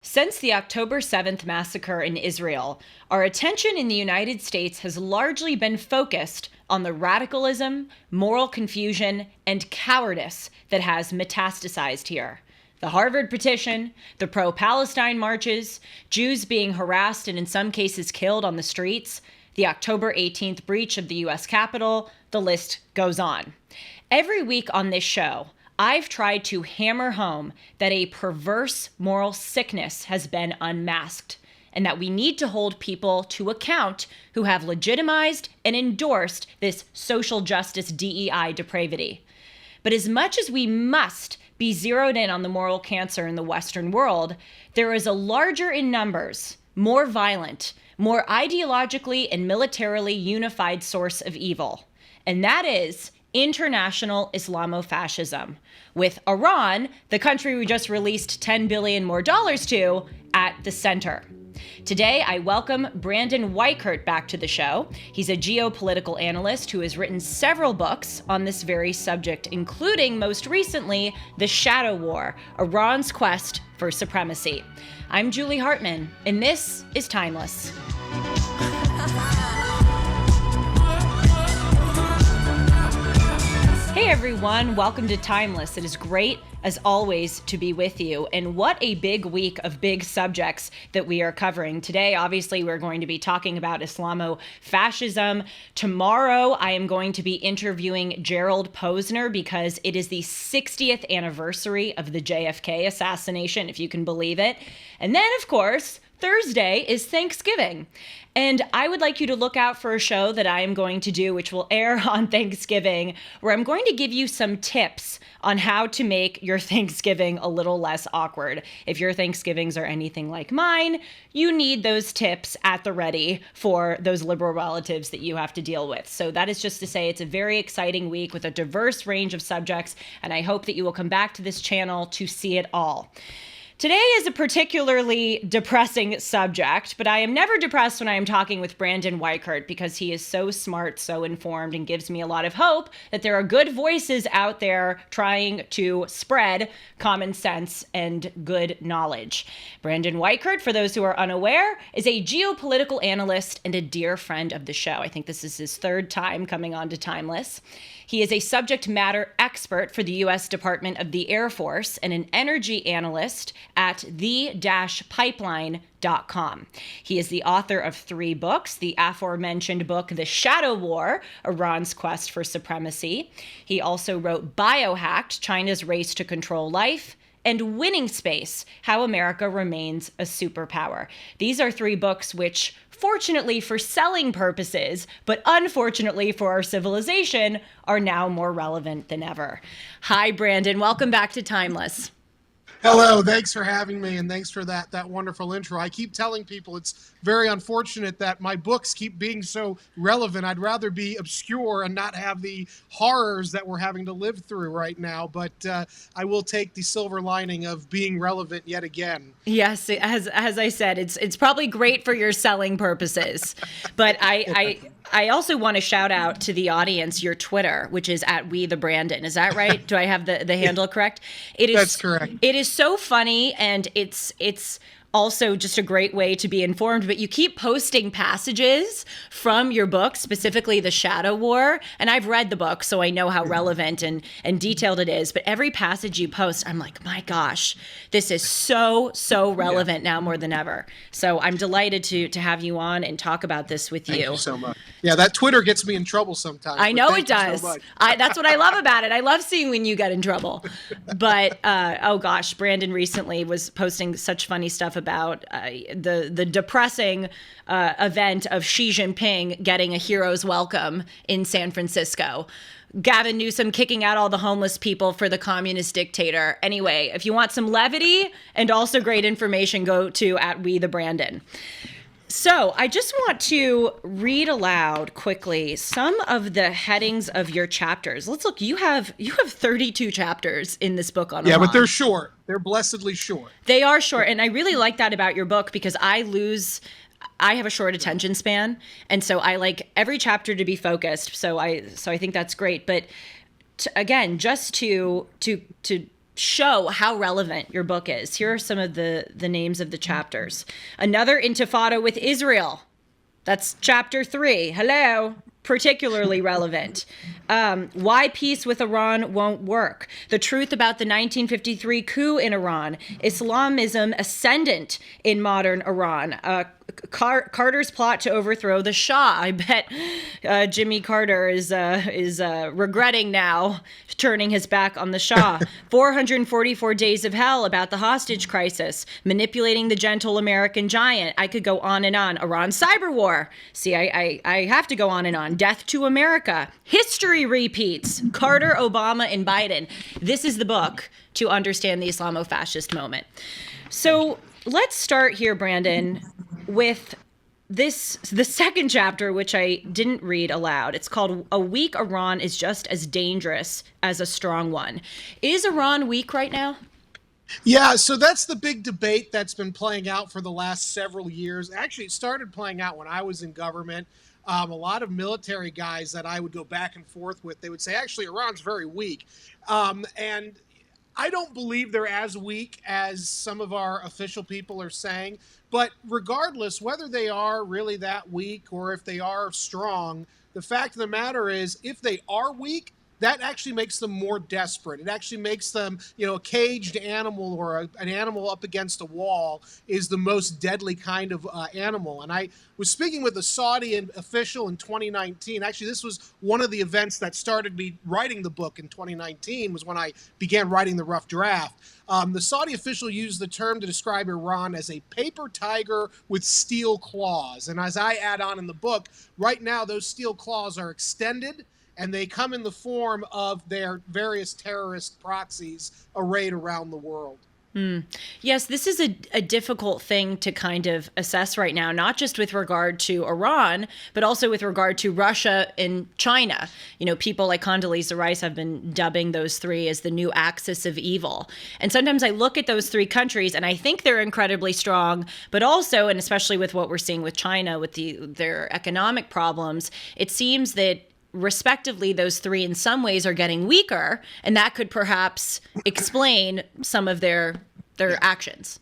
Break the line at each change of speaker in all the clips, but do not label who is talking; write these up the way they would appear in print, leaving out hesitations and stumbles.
Since the October 7th massacre in Israel, our attention in the United States has largely been focused on the radicalism, moral confusion, and cowardice that has metastasized here. The Harvard petition, the pro-Palestine marches, Jews being harassed and in some cases killed on the streets, the October 18th breach of the U.S. Capitol, the list goes on. Every week on this show, I've tried to hammer home that a perverse moral sickness has been unmasked, and that we need to hold people to account who have legitimized and endorsed this social justice DEI depravity. But as much as we must be zeroed in on the moral cancer in the Western world, there is a larger in numbers, more violent, more ideologically and militarily unified source of evil, and that is international Islamofascism, with Iran, the country we just released $10 billion more to, at the center. Today, I welcome Brandon Weichert back to the show. He's a geopolitical analyst who has written several books on this very subject, including, most recently, The Shadow War, Iran's Quest for Supremacy. I'm Julie Hartman, and this is Timeless. Hey everyone, welcome to Timeless. It is great, as always, to be with you. And what a big week of big subjects that we are covering. Today, obviously, we're going to be talking about Islamofascism. Tomorrow, I am going to be interviewing Gerald Posner because it is the 60th anniversary of the JFK assassination, if you can believe it. And then, of course, Thursday is Thanksgiving. And I would like you to look out for a show that I am going to do, which will air on Thanksgiving, where I'm going to give you some tips on how to make your Thanksgiving a little less awkward. If your Thanksgivings are anything like mine, you need those tips at the ready for those liberal relatives that you have to deal with. So that is just to say it's a very exciting week with a diverse range of subjects, and I hope that you will come back to this channel to see it all. Today is a particularly depressing subject, but I am never depressed when I am talking with Brandon Weichert because he is so smart, so informed, and gives me a lot of hope that there are good voices out there trying to spread common sense and good knowledge. Brandon Weichert, for those who are unaware, is a geopolitical analyst and a dear friend of the show. I think this is his third time coming on to Timeless. He is a subject matter expert for the U.S. Department of the Air Force and an energy analyst at the-pipeline.com. He is the author of 3 books, the aforementioned book, The Shadow War, Iran's Quest for Supremacy. He also wrote Biohacked, China's Race to Control Life, and Winning Space, How America Remains a Superpower. These are 3 books which, fortunately for selling purposes, but unfortunately for our civilization, are now more relevant than ever. Hi, Brandon. Welcome back to Timeless.
Hello, thanks for having me, and thanks for that wonderful intro. I keep telling people it's very unfortunate that my books keep being so relevant. I'd rather be obscure and not have the horrors that we're having to live through right now, but I will take the silver lining of being relevant yet again.
Yes, as I said, it's probably great for your selling purposes, but I also want to shout out to the audience your Twitter, which is @WeTheBrandon. Is that right? Do I have the handle correct?
That's correct.
It is so funny, and it's also just a great way to be informed, but you keep posting passages from your book, specifically The Shadow War, and I've read the book, so I know how relevant and detailed it is, but every passage you post, I'm like, my gosh, this is so relevant now more than ever. So I'm delighted to have you on and talk about this with you.
Thank you so much. Yeah, that Twitter gets me in trouble sometimes.
I know it does.
So
That's what I love about it. I love seeing when you get in trouble. But, oh gosh, Brandon recently was posting such funny stuff about the depressing event of Xi Jinping getting a hero's welcome in San Francisco. Gavin Newsom kicking out all the homeless people for the communist dictator. Anyway, if you want some levity and also great information, go to @WeTheBrandon. So I just want to read aloud quickly some of the headings of your chapters. Let's look. You have 32 chapters in this book on Iran.
Yeah, but they're short. They're blessedly short.
They are short, and I really like that about your book because I have a short attention span, and so I like every chapter to be focused. So I think that's great. But again, just to show how relevant your book is. Here are some of the names of the chapters. Another Intifada with Israel. That's chapter 3. Hello. Particularly relevant. Why peace with Iran won't work. The truth about the 1953 coup in Iran. Islamism ascendant in modern Iran. Carter's plot to overthrow the Shah. I bet Jimmy Carter is regretting now turning his back on the Shah. 444 Days of Hell about the hostage crisis. Manipulating the gentle American giant. I could go on and on. Iran cyber war. See, I have to go on and on. Death to America. History repeats. Carter, Obama, and Biden. This is the book to understand the Islamofascist moment. So let's start here, Brandon, with the second chapter, which I didn't read aloud. It's called A Weak Iran is Just as Dangerous as a Strong One. Is Iran weak right now?
Yeah, so that's the big debate that's been playing out for the last several years. Actually, it started playing out when I was in government. A lot of military guys that I would go back and forth with, they would say, actually, Iran's very weak. And I don't believe they're as weak as some of our official people are saying. But regardless, whether they are really that weak or if they are strong, the fact of the matter is, if they are weak, that actually makes them more desperate. It actually makes them, a caged animal or an animal up against a wall is the most deadly kind of animal. And I was speaking with a Saudi official in 2019. Actually, this was one of the events that started me writing the book in 2019 was when I began writing the rough draft. The Saudi official used the term to describe Iran as a paper tiger with steel claws. And as I add on in the book, right now those steel claws are extended, and they come in the form of their various terrorist proxies arrayed around the world.
Yes, this is a difficult thing to kind of assess right now, not just with regard to Iran, but also with regard to Russia and China. People like Condoleezza Rice have been dubbing those three as the new axis of evil. And sometimes I look at those three countries and I think they're incredibly strong, but also, and especially with what we're seeing with China, with their economic problems, it seems that respectively, those three in some ways are getting weaker, and that could perhaps explain some of their actions.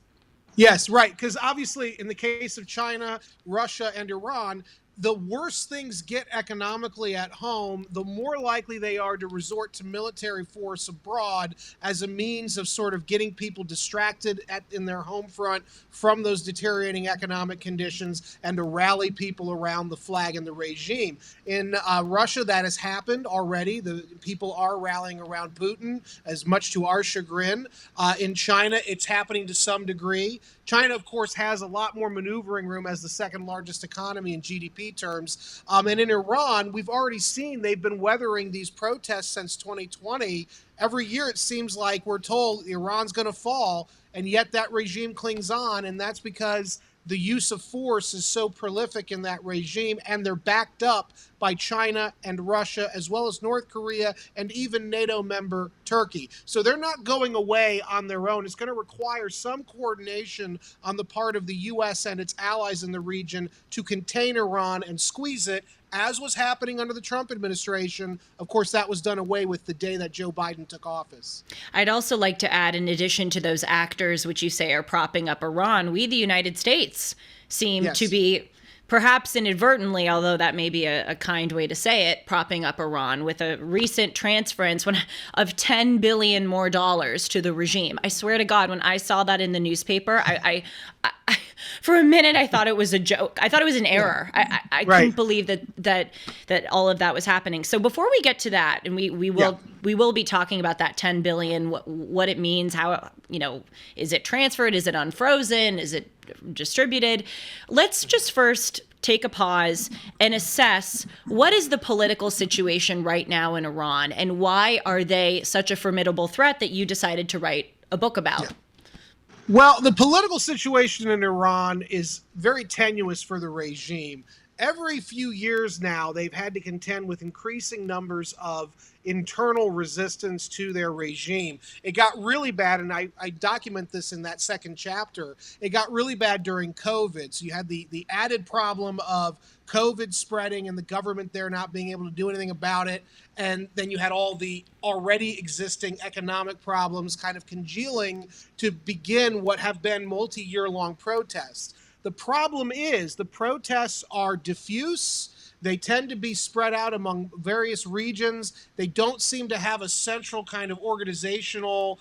Yes, right. Because obviously, in the case of China, Russia, and Iran, the worse things get economically at home, the more likely they are to resort to military force abroad as a means of sort of getting people distracted in their home front from those deteriorating economic conditions and to rally people around the flag and the regime. In Russia, that has happened already. The people are rallying around Putin, as much to our chagrin. In China, it's happening to some degree. China, of course, has a lot more maneuvering room as the second largest economy in GDP terms. And in Iran, we've already seen they've been weathering these protests since 2020. Every year, it seems like we're told Iran's going to fall, and yet that regime clings on, and that's because the use of force is so prolific in that regime, and they're backed up by China and Russia, as well as North Korea and even NATO member Turkey. So they're not going away on their own. It's going to require some coordination on the part of the U.S. and its allies in the region to contain Iran and squeeze it, as was happening under the Trump administration. Of course, that was done away with the day that Joe Biden took office.
I'd also like to add, in addition to those actors which you say are propping up Iran, we, the United States, seem to be, perhaps inadvertently, although that may be a kind way to say it, propping up Iran with a recent transference of $10 billion more to the regime. I swear to God, when I saw that in the newspaper, I for a minute, I thought it was a joke. I thought it was an error. I couldn't believe that all of that was happening. So before we get to that, and we will be talking about that $10 billion, what it means, how, is it transferred? Is it unfrozen? Is it distributed? Let's just first take a pause and assess what is the political situation right now in Iran, and why are they such a formidable threat that you decided to write a book about?
Yeah. Well, the political situation in Iran is very tenuous for the regime. every few years now, they've had to contend with increasing numbers of internal resistance to their regime. It got really bad, and I document this in that second chapter. It got really bad during COVID. So you had the added problem of COVID spreading and the government there not being able to do anything about it. And then you had all the already existing economic problems kind of congealing to begin what have been multi-year long protests. The problem is the protests are diffuse. They tend to be spread out among various regions. They don't seem to have a central kind of organizational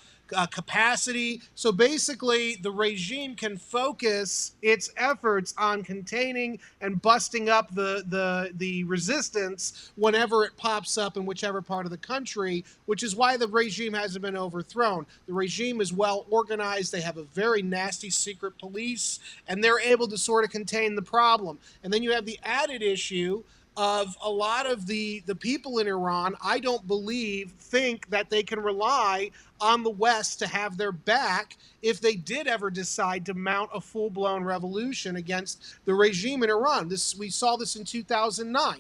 capacity. So basically, the regime can focus its efforts on containing and busting up the resistance whenever it pops up in whichever part of the country, which is why the regime hasn't been overthrown. The regime is well organized. They have a very nasty secret police, and they're able to sort of contain the problem. And then you have the added issue of a lot of the people in Iran, I don't believe, think that they can rely on the West to have their back if they did ever decide to mount a full-blown revolution against the regime in Iran. We saw this in 2009.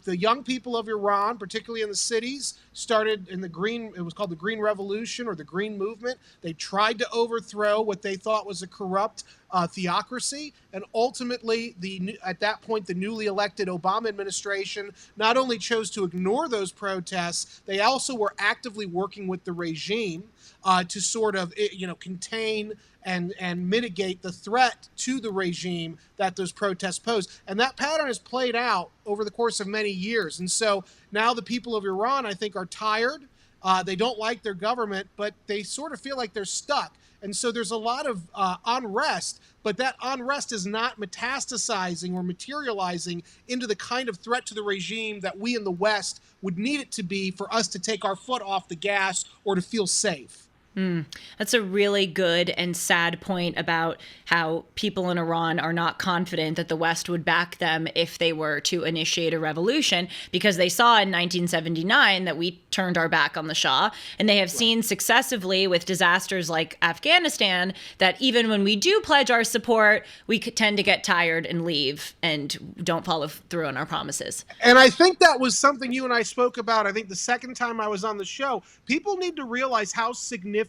The young people of Iran, particularly in the cities, started in it was called the Green Revolution or the Green Movement. They tried to overthrow what they thought was a corrupt theocracy. And ultimately, at that point, the newly elected Obama administration not only chose to ignore those protests, they also were actively working with the regime to sort of, contain and mitigate the threat to the regime that those protests pose. And that pattern has played out over the course of many years. And so now the people of Iran, I think, are tired. They don't like their government, but they sort of feel like they're stuck. And so there's a lot of unrest, but that unrest is not metastasizing or materializing into the kind of threat to the regime that we in the West would need it to be for us to take our foot off the gas or to feel safe.
That's a really good and sad point about how people in Iran are not confident that the West would back them if they were to initiate a revolution, because they saw in 1979 that we turned our back on the Shah, and they have seen successively with disasters like Afghanistan that even when we do pledge our support, we could tend to get tired and leave and don't follow through on our promises.
And I think that was something you and I spoke about, I think the second time I was on the show. People need to realize how significant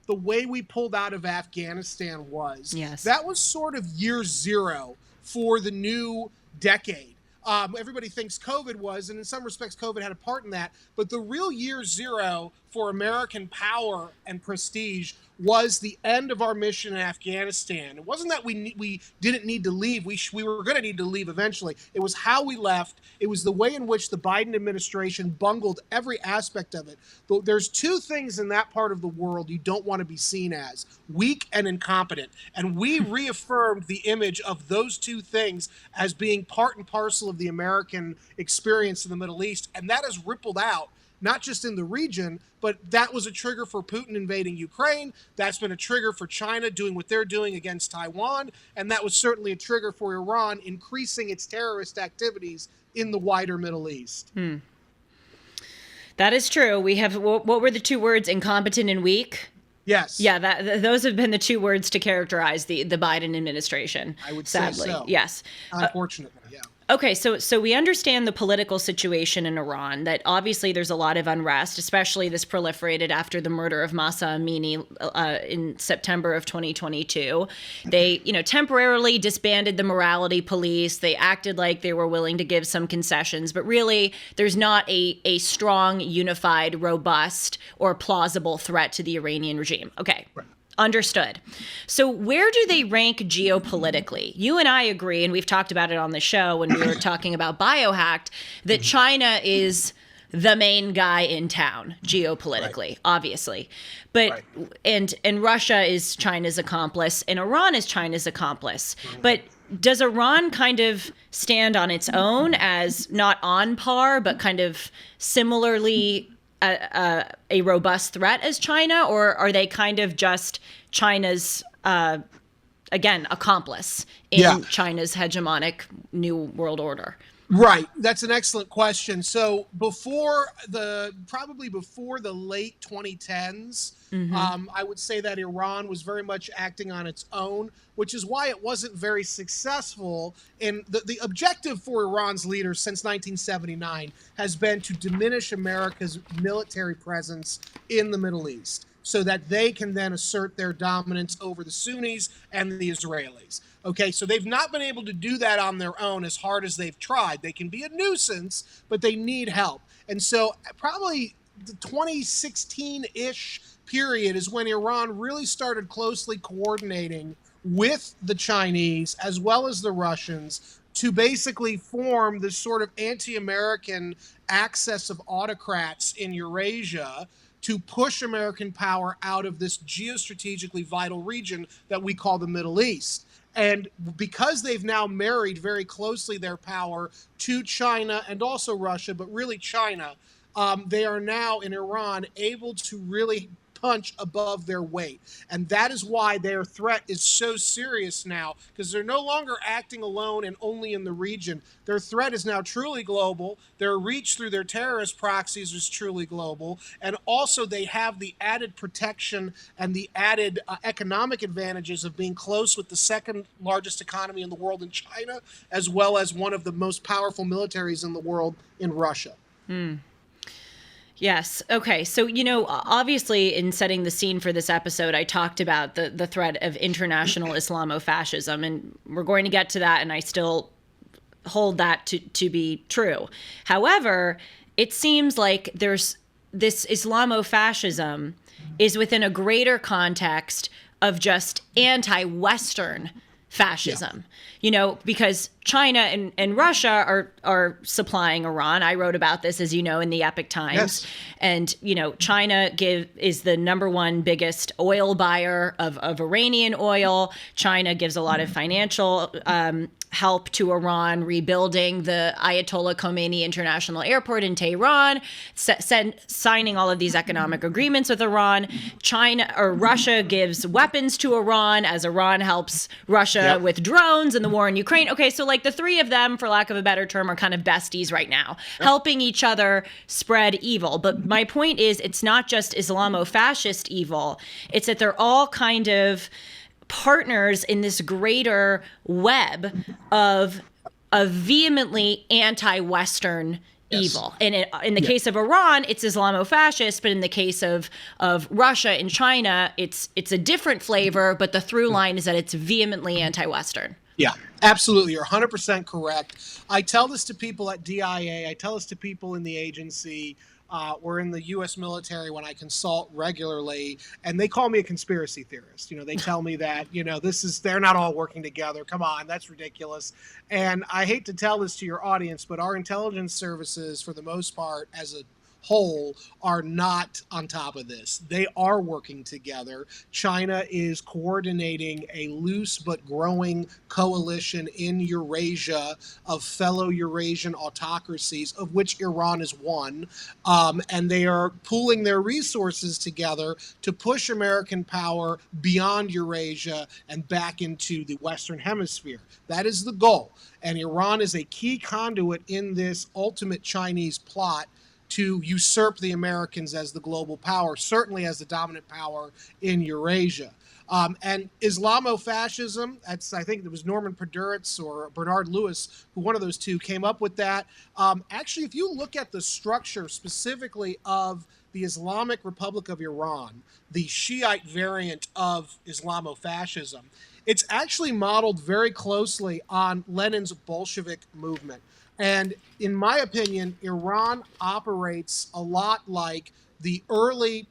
the way we pulled out of Afghanistan was.
Yes.
That was sort of year zero for the new decade. Everybody thinks COVID was, and in some respects, COVID had a part in that. But the real year zero for American power and prestige was the end of our mission in Afghanistan. It wasn't that we didn't need to leave. We were going to need to leave eventually. It was how we left. It was the way in which the Biden administration bungled every aspect of it. But there's two things in that part of the world you don't want to be seen as: weak and incompetent. And we reaffirmed the image of those two things as being part and parcel of the American experience in the Middle East. And that has rippled out, not just in the region, but that was a trigger for Putin invading Ukraine. That's been a trigger for China doing what they're doing against Taiwan. And that was certainly a trigger for Iran increasing its terrorist activities in the wider Middle East.
That is true. We have, what were the two words, incompetent and weak?
Yes.
Yeah, those have been the two words to characterize the Biden administration.
I would
sadly.
say so.
Yes.
Unfortunately, yeah.
Okay, so we understand the political situation in Iran, that obviously there's a lot of unrest, especially this proliferated after the murder of Mahsa Amini in September of 2022. They, temporarily disbanded the morality police. They acted like they were willing to give some concessions, but really there's not a strong, unified, robust, or plausible threat to the Iranian regime. Okay. Right. Understood. So where do they rank geopolitically? You and I agree, and we've talked about it on the show when we were talking about Biohacked, that China is the main guy in town geopolitically, right, obviously. But right, and Russia is China's accomplice, and Iran is China's accomplice. But does Iran kind of stand on its own as not on par, but kind of similarly a robust threat as China, or are they kind of just China's, again, accomplice in China's hegemonic new world order?
Right. That's an excellent question. So probably before the late 2010s,
Mm-hmm.
I would say that Iran was very much acting on its own, which is why it wasn't very successful. And the objective for Iran's leaders since 1979 has been to diminish America's military presence in the Middle East so that they can then assert their dominance over the Sunnis and the Israelis. Okay, so they've not been able to do that on their own as hard as they've tried. They can be a nuisance, but they need help. And so, probably the 2016 ish period is when Iran really started closely coordinating with the Chinese as well as the Russians to basically form this sort of anti American axis of autocrats in Eurasia to push American power out of this geostrategically vital region that we call the Middle East. And because they've now married very closely their power to China and also Russia, but really China, they are now in Iran able to really punch above their weight. And that is why their threat is so serious now, because they're no longer acting alone and only in the region. Their threat is now truly global. Their reach through their terrorist proxies is truly global. And also, they have the added protection and the added economic advantages of being close with the second largest economy in the world in China, as well as one of the most powerful militaries in the world in Russia.
Yes. Okay. So, obviously, in setting the scene for this episode, I talked about the threat of international Islamofascism, and we're going to get to that, and I still hold that to be true. However, it seems like there's this Islamofascism is within a greater context of just anti-Western fascism. Because China and Russia are supplying Iran. I wrote about this, as you know, in the Epoch Times.
Yes.
And, China is the number one biggest oil buyer of Iranian oil. China gives a lot of financial help to Iran, rebuilding the Ayatollah Khomeini International Airport in Tehran, signing all of these economic agreements with Iran. Russia gives weapons to Iran as Iran helps Russia with drones and the war in Ukraine. Okay, so like the three of them, for lack of a better term, are kind of besties right now, helping each other spread evil. But my point is, it's not just Islamo-fascist evil. It's that they're all kind of partners in this greater web of vehemently anti-Western evil. And in the case of Iran, it's Islamofascist, but in the case of Russia and China, it's a different flavor, but the through line is that it's vehemently anti-Western.
Yeah, absolutely. You're 100% correct. I tell this to people at DIA. I tell this to people in the agency or in the U.S. military when I consult regularly, and they call me a conspiracy theorist. They tell me that, they're not all working together. Come on, that's ridiculous. And I hate to tell this to your audience, but our intelligence services, for the most part, as a whole, are not on top of this. They are working together. China is coordinating a loose but growing coalition in Eurasia of fellow Eurasian autocracies, of which Iran is one. And they are pooling their resources together to push American power beyond Eurasia and back into the Western Hemisphere. That is the goal. And Iran is a key conduit in this ultimate Chinese plot to usurp the Americans as the global power, certainly as the dominant power in Eurasia. And Islamofascism, I think it was Norman Podhoretz or Bernard Lewis, who one of those two came up with that. Actually, if you look at the structure specifically of the Islamic Republic of Iran, the Shiite variant of Islamofascism, it's actually modeled very closely on Lenin's Bolshevik movement. And in my opinion, Iran operates a lot like the early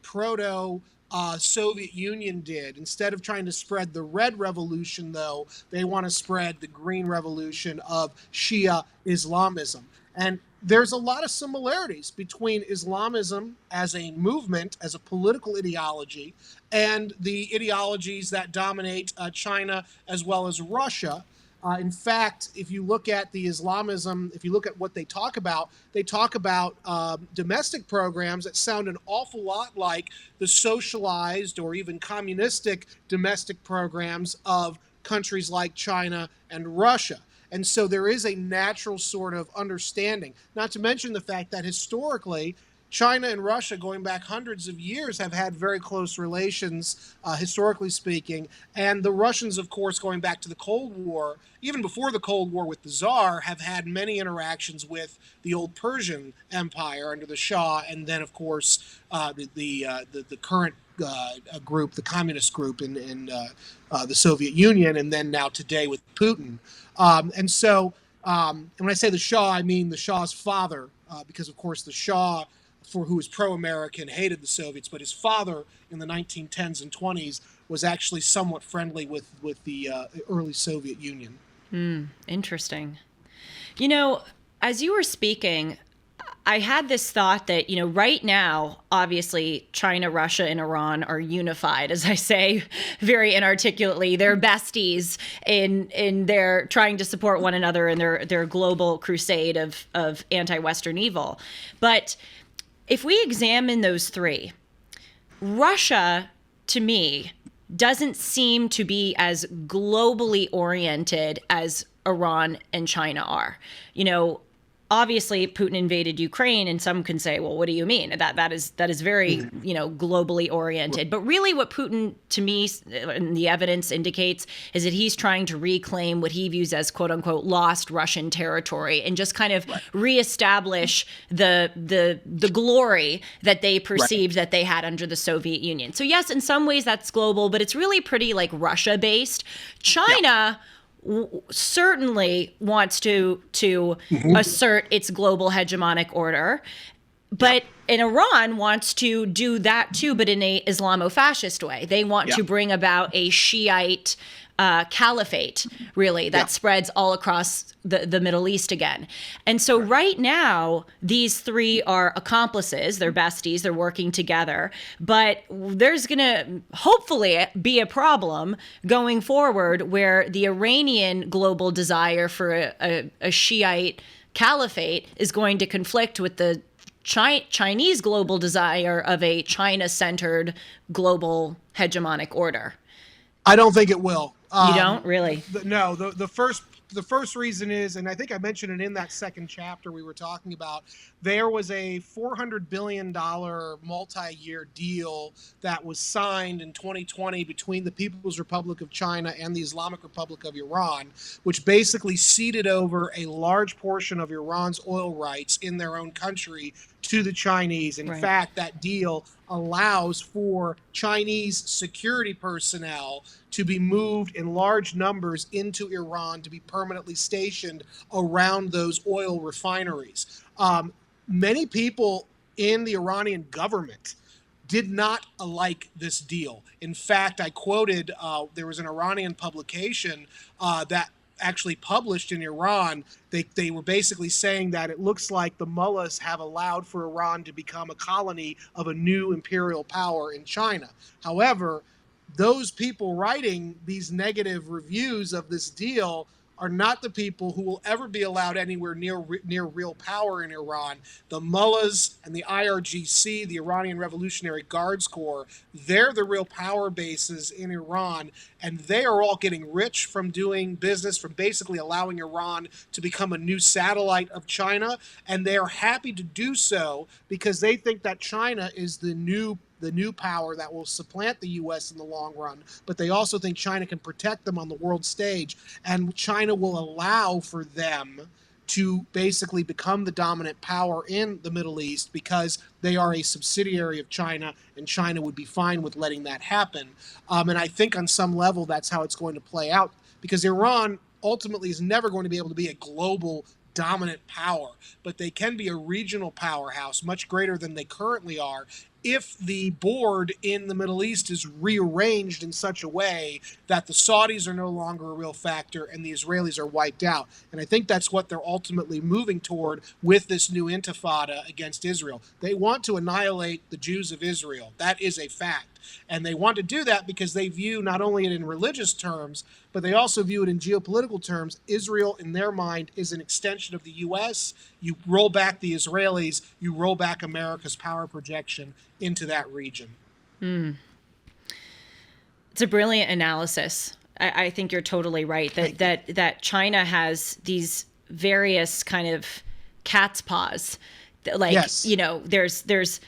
Soviet Union did. Instead of trying to spread the red revolution, though, they want to spread the green revolution of Shia Islamism. And there's a lot of similarities between Islamism as a movement, as a political ideology, and the ideologies that dominate China as well as Russia. In fact, if you look at the Islamism, if you look at what they talk about domestic programs that sound an awful lot like the socialized or even communistic domestic programs of countries like China and Russia. And so there is a natural sort of understanding, not to mention the fact that historically, China and Russia, going back hundreds of years, have had very close relations, historically speaking. And the Russians, of course, going back to the Cold War, even before the Cold War with the Tsar, have had many interactions with the old Persian Empire under the Shah, and then, of course, the current group, the communist group in the Soviet Union, and then now today with Putin. And when I say the Shah, I mean the Shah's father, because, of course, the Shah, who was pro-American, hated the Soviets, but his father in the 1910s and 20s was actually somewhat friendly with the early Soviet Union.
Interesting. You know, as you were speaking, I had this thought that, right now, obviously, China, Russia, and Iran are unified, as I say very inarticulately. They're besties in their trying to support one another in their global crusade of anti-Western evil. But if we examine those three, Russia, to me, doesn't seem to be as globally oriented as Iran and China are. Obviously Putin invaded Ukraine, and some can say, well, what do you mean? That is very, globally oriented. But really what Putin, to me, and the evidence indicates, is that he's trying to reclaim what he views as quote unquote lost Russian territory and just kind of reestablish the glory that they perceived that they had under the Soviet Union. So yes, in some ways that's global, but it's really pretty like Russia based. China certainly wants to assert its global hegemonic order, but Iran wants to do that too, but in a Islamofascist way. They want to bring about a Shiite caliphate, really, that spreads all across the Middle East again. And so right now, these three are accomplices. They're besties. They're working together. But there's going to hopefully be a problem going forward where the Iranian global desire for a Shiite caliphate is going to conflict with the Chinese global desire of a China-centered global hegemonic order.
I don't think it will.
You don't really?
No. The first reason is, and I think I mentioned it in that second chapter we were talking about, there was a $400 billion multi-year deal that was signed in 2020 between the People's Republic of China and the Islamic Republic of Iran, which basically ceded over a large portion of Iran's oil rights in their own country to the Chinese. In fact, that deal allows for Chinese security personnel to be moved in large numbers into Iran to be permanently stationed around those oil refineries. Many people in the Iranian government did not like this deal. In fact, I quoted, there was an Iranian publication that actually published in Iran. They were basically saying that it looks like the mullahs have allowed for Iran to become a colony of a new imperial power in China. However, those people writing these negative reviews of this deal are not the people who will ever be allowed anywhere near real power in Iran. The mullahs and the IRGC, the Iranian Revolutionary Guards Corps, they're the real power bases in Iran, and they are all getting rich from doing business, from basically allowing Iran to become a new satellite of China, and they are happy to do so because they think that China is the new power that will supplant the U.S. in the long run, but they also think China can protect them on the world stage, and China will allow for them to basically become the dominant power in the Middle East because they are a subsidiary of China, and China would be fine with letting that happen. And I think on some level that's how it's going to play out, because Iran ultimately is never going to be able to be a global dominant power, but they can be a regional powerhouse, much greater than they currently are, if the board in the Middle East is rearranged in such a way that the Saudis are no longer a real factor and the Israelis are wiped out. And I think that's what they're ultimately moving toward with this new intifada against Israel. They want to annihilate the Jews of Israel. That is a fact. And they want to do that because they view not only it in religious terms, but they also view it in geopolitical terms. Israel, in their mind, is an extension of the U.S. You roll back the Israelis, you roll back America's power projection into that region.
It's a brilliant analysis. I think you're totally right
Thank
that China has these various kind of cat's paws. Like,
Yes.
you know, there's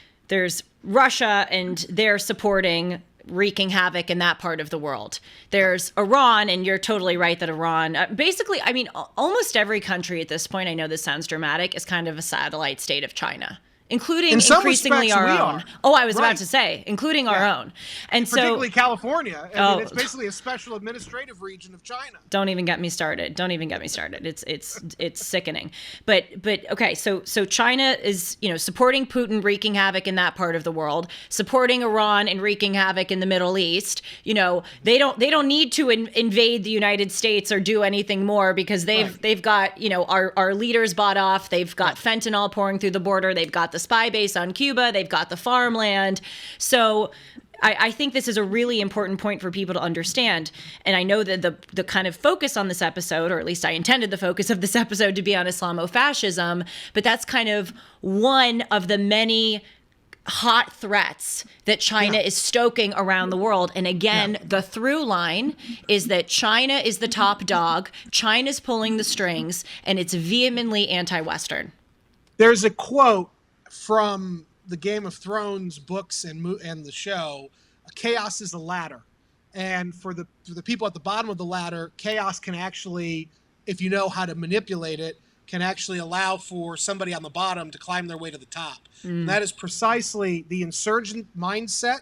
Russia, and they're supporting wreaking havoc in that part of the world. There's Iran, and you're totally right that Iran, basically, I mean, almost every country at this point, I know this sounds dramatic, is kind of a satellite state of China, including
In some
increasingly
respects,
our
we
own.
are.
Oh, I was about
Right.
to say, including our
Yeah.
own. And so,
Particularly California. I mean,
oh,
it's basically a special administrative region of China.
don't even get me started. Don't even get me started. It's sickening. But okay, so China is, you know, supporting Putin wreaking havoc in that part of the world, supporting Iran and wreaking havoc in the Middle East. You know, they don't need to invade the United States or do anything more, because they've got, you know, our leaders bought off. They've got fentanyl pouring through the border. They've got the spy base on Cuba. They've got the farmland. So I think this is a really important point for people to understand. And I know that the kind of focus on this episode, or at least I intended the focus of this episode to be on Islamofascism, but that's kind of one of the many hot threats that China is stoking around the world. And again, the through line is that China is the top dog, China's pulling the strings, and it's vehemently anti-Western.
There's a quote from the Game of Thrones books and the show. Chaos is a ladder, and for the people at the bottom of the ladder, chaos can actually, if you know how to manipulate it, can actually allow for somebody on the bottom to climb their way to the top. And that is precisely the insurgent mindset.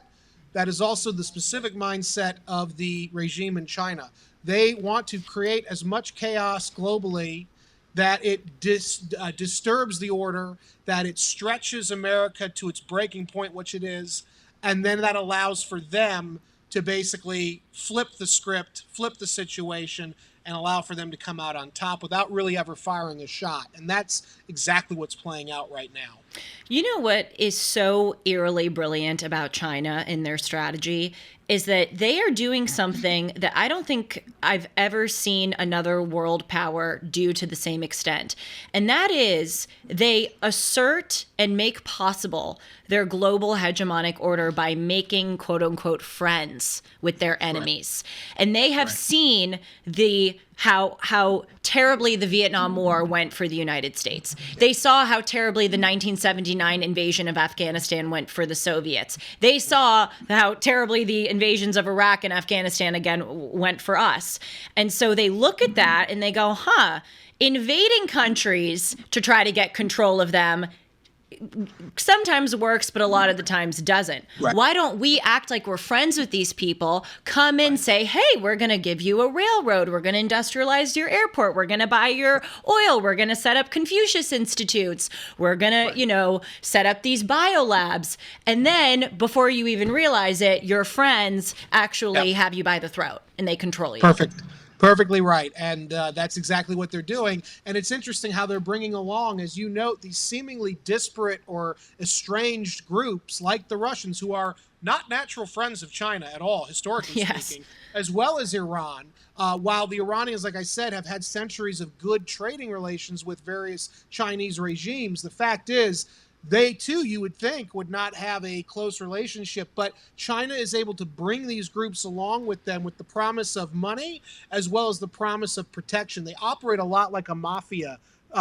That is also the specific mindset of the regime in China. They want to create as much chaos globally that it disturbs the order, that it stretches America to its breaking point, which it is, and then that allows for them to basically flip the script, flip the situation, and allow for them to come out on top without really ever firing a shot. And that's exactly what's playing out right now.
You know what is so eerily brilliant about China and their strategy is that they are doing something that I don't think I've ever seen another world power do to the same extent. And that is they assert and make possible their global hegemonic order by making quote unquote friends with their enemies. And they have seen the how terribly the Vietnam War went for the United States. They saw how terribly the 1979 invasion of Afghanistan went for the Soviets. They saw how terribly the invasions of Iraq and Afghanistan again went for us. And so they look at that and they go, invading countries to try to get control of them sometimes works, but a lot of the times doesn't.
Right.
Why don't we act like we're friends with these people, come in, say, hey, we're going to give you a railroad. We're going to industrialize your airport. We're going to buy your oil. We're going to set up Confucius Institutes. We're going to, set up these biolabs. And then before you even realize it, your friends actually have you by the throat and they control you.
Perfectly right. And that's exactly what they're doing. And it's interesting how they're bringing along, as you note, these seemingly disparate or estranged groups like the Russians, who are not natural friends of China at all, historically speaking, as well as Iran. While the Iranians, like I said, have had centuries of good trading relations with various Chinese regimes, the fact is, they too, you would think, would not have a close relationship, but China is able to bring these groups along with them with the promise of money as well as the promise of protection. They operate a lot like a mafia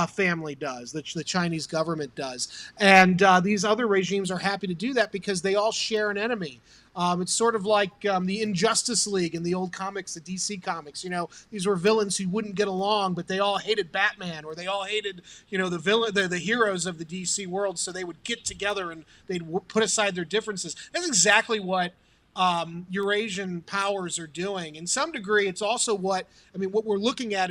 family does, the Chinese government does. And these other regimes are happy to do that because they all share an enemy. It's sort of like the Injustice League in the old comics, the DC comics. These were villains who wouldn't get along, but they all hated Batman, or they all hated, the heroes of the DC world. So they would get together and they'd put aside their differences. That's exactly what Eurasian powers are doing. In some degree, it's also what we're looking at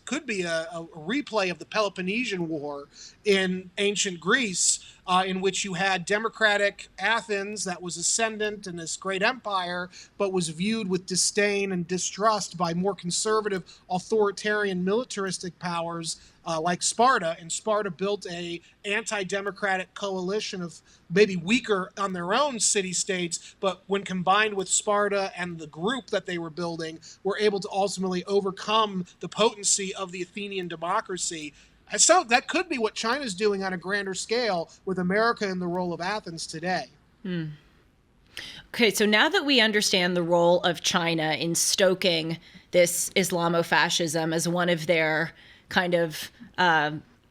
could be a replay of the Peloponnesian War in ancient Greece, in which you had democratic Athens that was ascendant in this great empire, but was viewed with disdain and distrust by more conservative, authoritarian, militaristic powers like Sparta. And Sparta built a anti-democratic coalition of maybe weaker on their own city-states, but when combined with Sparta and the group that they were building, were able to ultimately overcome the potency of the Athenian democracy. So that could be what China's doing on a grander scale with America in the role of Athens today.
Okay, so now that we understand the role of China in stoking this Islamofascism as one of their kind of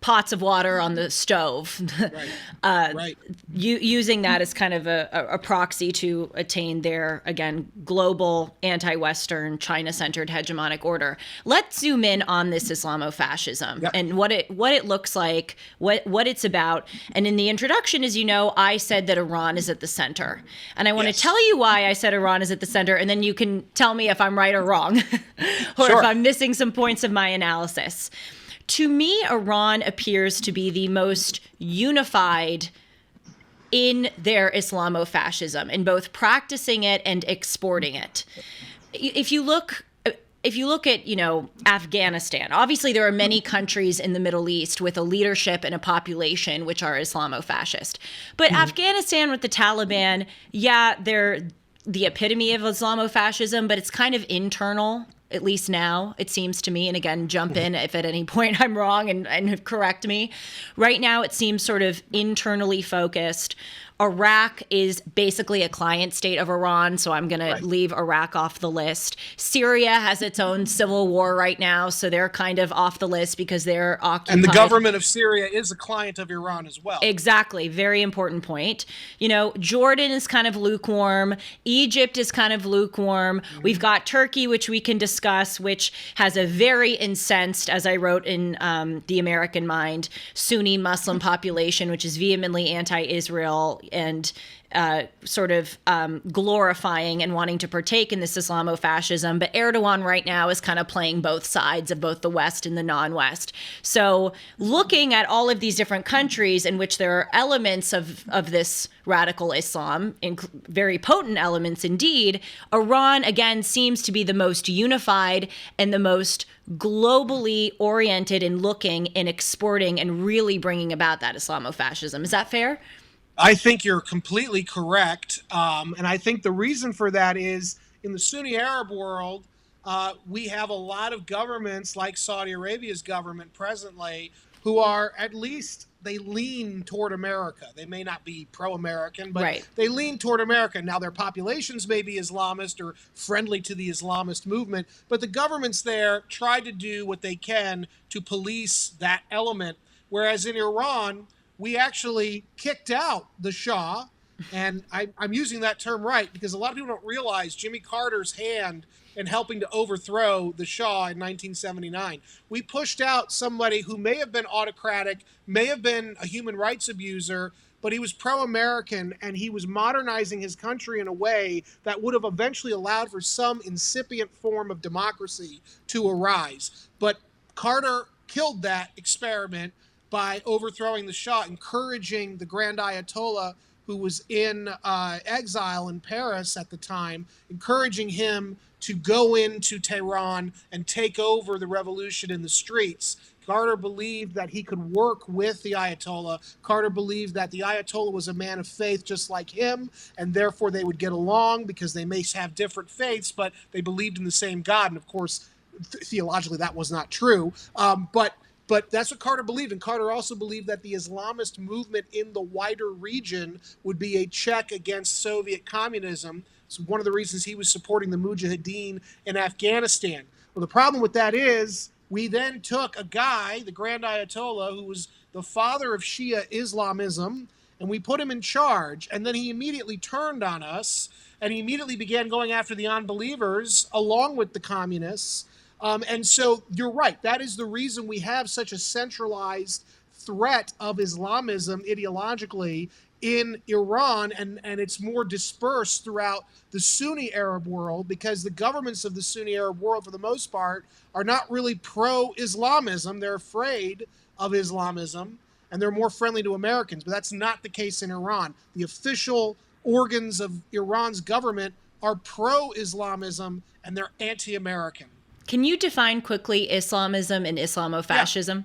pots of water on the stove,
Right.
uh,
Right.
using that as kind of a proxy to attain their, again, global anti-Western, China-centered hegemonic order. Let's zoom in on this Islamofascism
Yep.
and what it looks like, what it's about. And in the introduction, as you know, I said that Iran is at the center. And I want to
Yes.
tell you why I said Iran is at the center, and then you can tell me if I'm right or wrong, or if
Sure.
I'm missing some points of my analysis. To me, Iran appears to be the most unified in their Islamofascism, in both practicing it and exporting it. If you look at, Afghanistan, obviously there are many countries in the Middle East with a leadership and a population which are Islamofascist. But Afghanistan with the Taliban, yeah, they're the epitome of Islamofascism, but it's kind of internal, at least now, it seems to me. And again, jump in if at any point I'm wrong and correct me. Right now, it seems sort of internally focused. Iraq is basically a client state of Iran, so I'm going
Right.
to leave Iraq off the list. Syria has its own civil war right now, so they're kind of off the list because they're occupied.
And the government of Syria is a client of Iran as well.
Exactly. Very important point. Jordan is kind of lukewarm. Egypt is kind of lukewarm. We've got Turkey, which we can discuss, which has a very incensed, as I wrote in The American Mind, Sunni Muslim population, which is vehemently anti-Israel and sort of glorifying and wanting to partake in this Islamofascism. But Erdogan right now is kind of playing both sides of both the West and the non-West. So looking at all of these different countries in which there are elements of this radical Islam, very potent elements indeed, Iran, again, seems to be the most unified and the most globally oriented in looking and exporting and really bringing about that Islamofascism. Is that fair?
I think you're completely correct. And I think the reason for that is in the Sunni Arab world, we have a lot of governments like Saudi Arabia's government presently who are at least they lean toward America. They may not be pro-American, but
Right.
they lean toward America. Now, their populations may be Islamist or friendly to the Islamist movement, but the governments there try to do what they can to police that element. Whereas in Iran, we actually kicked out the Shah. And I'm using that term right because a lot of people don't realize Jimmy Carter's hand in helping to overthrow the Shah in 1979. We pushed out somebody who may have been autocratic, may have been a human rights abuser, but he was pro-American and he was modernizing his country in a way that would have eventually allowed for some incipient form of democracy to arise. But Carter killed that experiment by overthrowing the Shah, encouraging the Grand Ayatollah, who was in exile in Paris at the time, encouraging him to go into Tehran and take over the revolution in the streets. Carter believed that he could work with the Ayatollah. Carter believed that the Ayatollah was a man of faith just like him, and therefore they would get along because they may have different faiths, but they believed in the same God. And of course, theologically, that was not true. But that's what Carter believed. And Carter also believed that the Islamist movement in the wider region would be a check against Soviet communism. It's one of the reasons he was supporting the Mujahideen in Afghanistan. Well, the problem with that is we then took a guy, the Grand Ayatollah, who was the father of Shia Islamism, and we put him in charge. And then he immediately turned on us, and he immediately began going after the unbelievers along with the communists. And so you're right. That is the reason we have such a centralized threat of Islamism ideologically in Iran, and it's more dispersed throughout the Sunni Arab world because the governments of the Sunni Arab world, for the most part, are not really pro-Islamism. They're afraid of Islamism, and they're more friendly to Americans. But that's not the case in Iran. The official organs of Iran's government are pro-Islamism, and they're anti-American.
Can you define quickly Islamism and Islamofascism?
Yeah.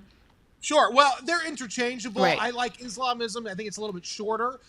Sure. Well, they're interchangeable.
Right.
I like Islamism. I think it's a little bit shorter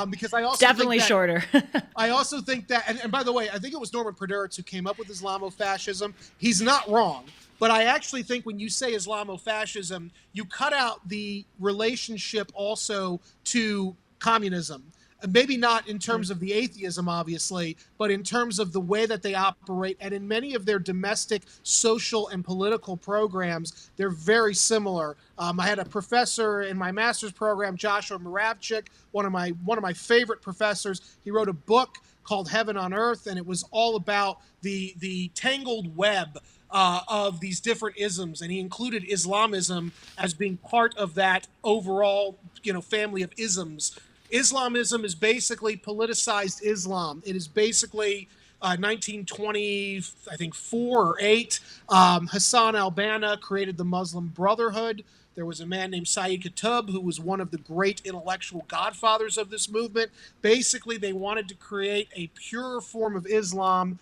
because I also
Definitely
think that,
shorter.
I also think that, and by the way, I think it was Norman Podhoretz who came up with Islamofascism. He's not wrong. But I actually think when you say Islamofascism, you cut out the relationship also to communism. maybe not in terms of the atheism, obviously, but in terms of the way that they operate. And in many of their domestic social and political programs, they're very similar. I had a professor in my master's program, Joshua Moravchik, one of my favorite professors. He wrote a book called Heaven on Earth, and it was all about the tangled web of these different isms, and he included Islamism as being part of that overall, family of isms. Islamism is basically politicized Islam. It is basically 1920, I think 4 or 8. Hassan al-Banna created the Muslim Brotherhood. There was a man named Sayyid Qutb who was one of the great intellectual godfathers of this movement. Basically, they wanted to create a pure form of Islam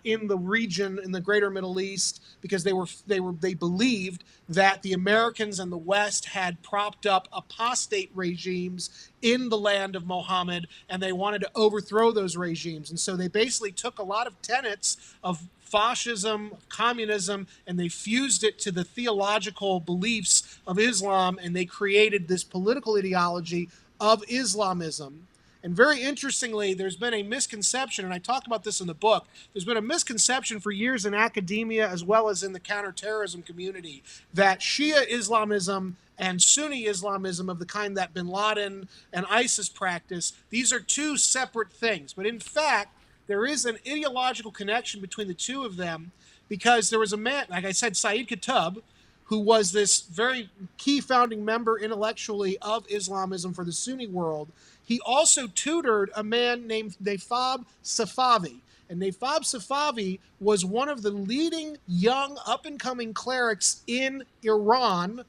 in the region, in the greater Middle East, because they believed that the Americans and the West had propped up apostate regimes in the land of Muhammad, and they wanted to overthrow those regimes. And so they basically took a lot of tenets of fascism, communism, and they fused it to the theological beliefs of Islam, and they created this political ideology of Islamism. And very interestingly, there's been a misconception, and I talk about this in the book, there's been a misconception for years in academia as well as in the counterterrorism community that Shia Islamism and Sunni Islamism of the kind that bin Laden and ISIS practice, these are two separate things. But in fact, there is an ideological connection between the two of them, because there was a man, like I said, Sayyid Qutb, who was this very key founding member intellectually of Islamism for the Sunni world. He also tutored a man named Nafab Safavi. And Nafab Safavi was one of the leading young up-and-coming clerics in Iran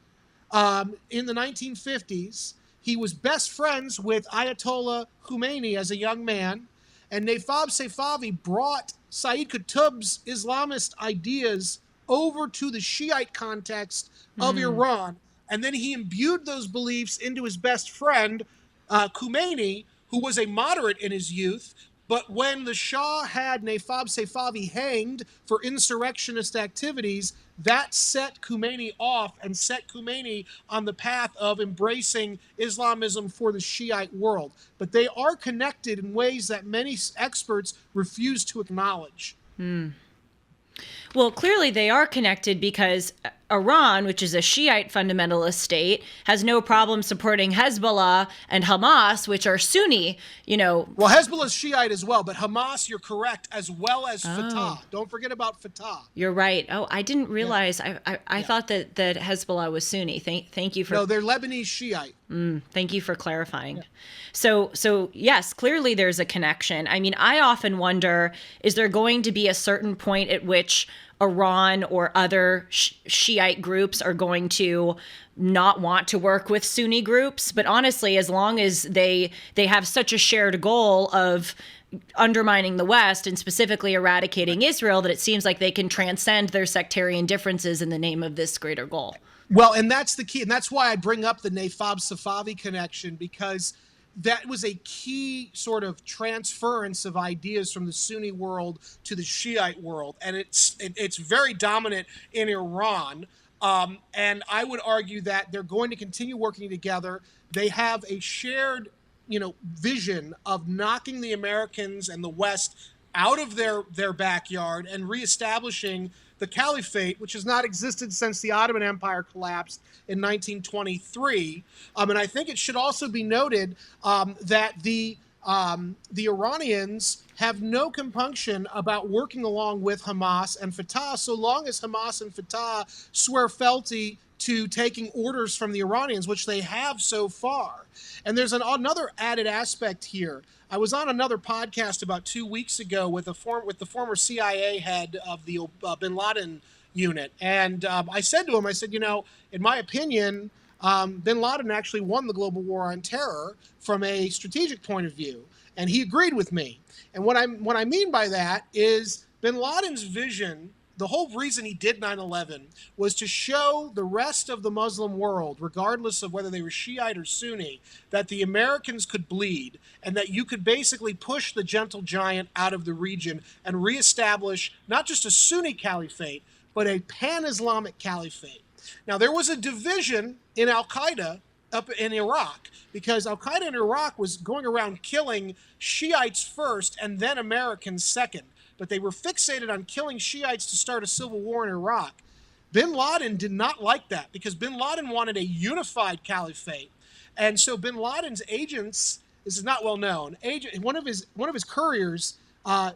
in the 1950s. He was best friends with Ayatollah Khomeini as a young man. And Nafab Safavi brought Sayyid Qutb's Islamist ideas over to the Shiite context of Iran. And then he imbued those beliefs into his best friend, Khomeini, who was a moderate in his youth. But when the Shah had Nafab Safavi hanged for insurrectionist activities, that set Khomeini off and set Khomeini on the path of embracing Islamism for the Shiite world. But they are connected in ways that many experts refuse to acknowledge.
Well, clearly they are connected because Iran, which is a Shiite fundamentalist state, has no problem supporting Hezbollah and Hamas, which are Sunni,
Well, Hezbollah's Shiite as well, but Hamas, you're correct, as well as Fatah. Don't forget about Fatah.
You're right. Oh, I didn't realize. I thought that Hezbollah was Sunni. Thank you for...
No, they're Lebanese Shiite.
Thank you for clarifying. Yeah. So yes, clearly there's a connection. I mean, I often wonder, is there going to be a certain point at which Iran or other Shiite groups are going to not want to work with Sunni groups? But honestly, as long as they have such a shared goal of undermining the West and specifically eradicating Israel, that it seems like they can transcend their sectarian differences in the name of this greater goal.
Well, and that's the key. And that's why I bring up the Nafab Safavi connection, because that was a key sort of transference of ideas from the Sunni world to the Shiite world. And it's very dominant in Iran. And I would argue that they're going to continue working together. They have a shared, vision of knocking the Americans and the West out of their backyard and reestablishing the caliphate, which has not existed since the Ottoman Empire collapsed in 1923. And I think it should also be noted that the Iranians have no compunction about working along with Hamas and Fatah, so long as Hamas and Fatah swear fealty to taking orders from the Iranians, which they have so far. And there's another added aspect here. I was on another podcast about 2 weeks ago with the former CIA head of the bin Laden unit. And I said to him, in my opinion, bin Laden actually won the global war on terror from a strategic point of view. And he agreed with me. And what I mean by that is bin Laden's vision, the whole reason he did 9/11 was to show the rest of the Muslim world, regardless of whether they were Shiite or Sunni, that the Americans could bleed and that you could basically push the gentle giant out of the region and reestablish not just a Sunni caliphate, but a pan-Islamic caliphate. Now, there was a division in Al-Qaeda up in Iraq, because Al Qaeda in Iraq was going around killing Shiites first and then Americans second. But they were fixated on killing Shiites to start a civil war in Iraq. Bin Laden did not like that, because Bin Laden wanted a unified caliphate. And so Bin Laden's agents, this is not well known, one of his couriers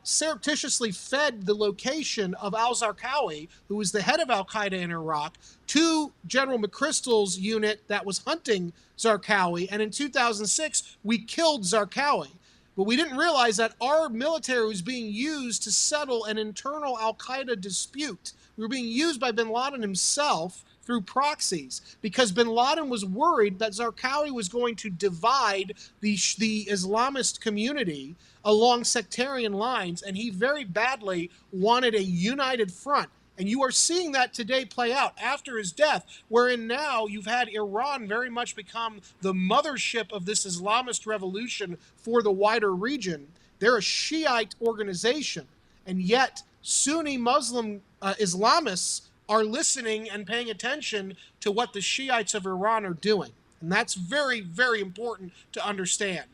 surreptitiously fed the location of al-Zarqawi, who was the head of al-Qaeda in Iraq, to General McChrystal's unit that was hunting Zarqawi. And in 2006, we killed Zarqawi. But we didn't realize that our military was being used to settle an internal al-Qaeda dispute. We were being used by bin Laden himself through proxies, because bin Laden was worried that Zarqawi was going to divide the Islamist community along sectarian lines, and he very badly wanted a united front. And you are seeing that today play out after his death, wherein now you've had Iran very much become the mothership of this Islamist revolution for the wider region. They're a Shiite organization, and yet Sunni Muslim Islamists are listening and paying attention to what the Shiites of Iran are doing. And that's very, very important to understand.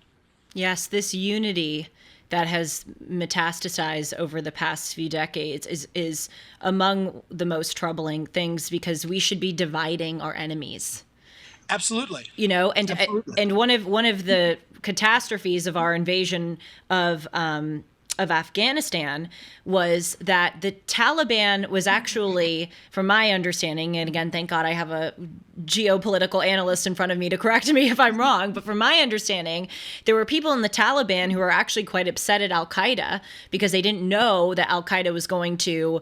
Yes, this unity that has metastasized over the past few decades is among the most troubling things, because we should be dividing our enemies.
Absolutely.
You know, and
Absolutely.
and one of the catastrophes of our invasion of Afghanistan was that the Taliban was actually, from my understanding, and again, thank God I have a geopolitical analyst in front of me to correct me if I'm wrong, but from my understanding, there were people in the Taliban who were actually quite upset at al-Qaeda because they didn't know that al-Qaeda was going to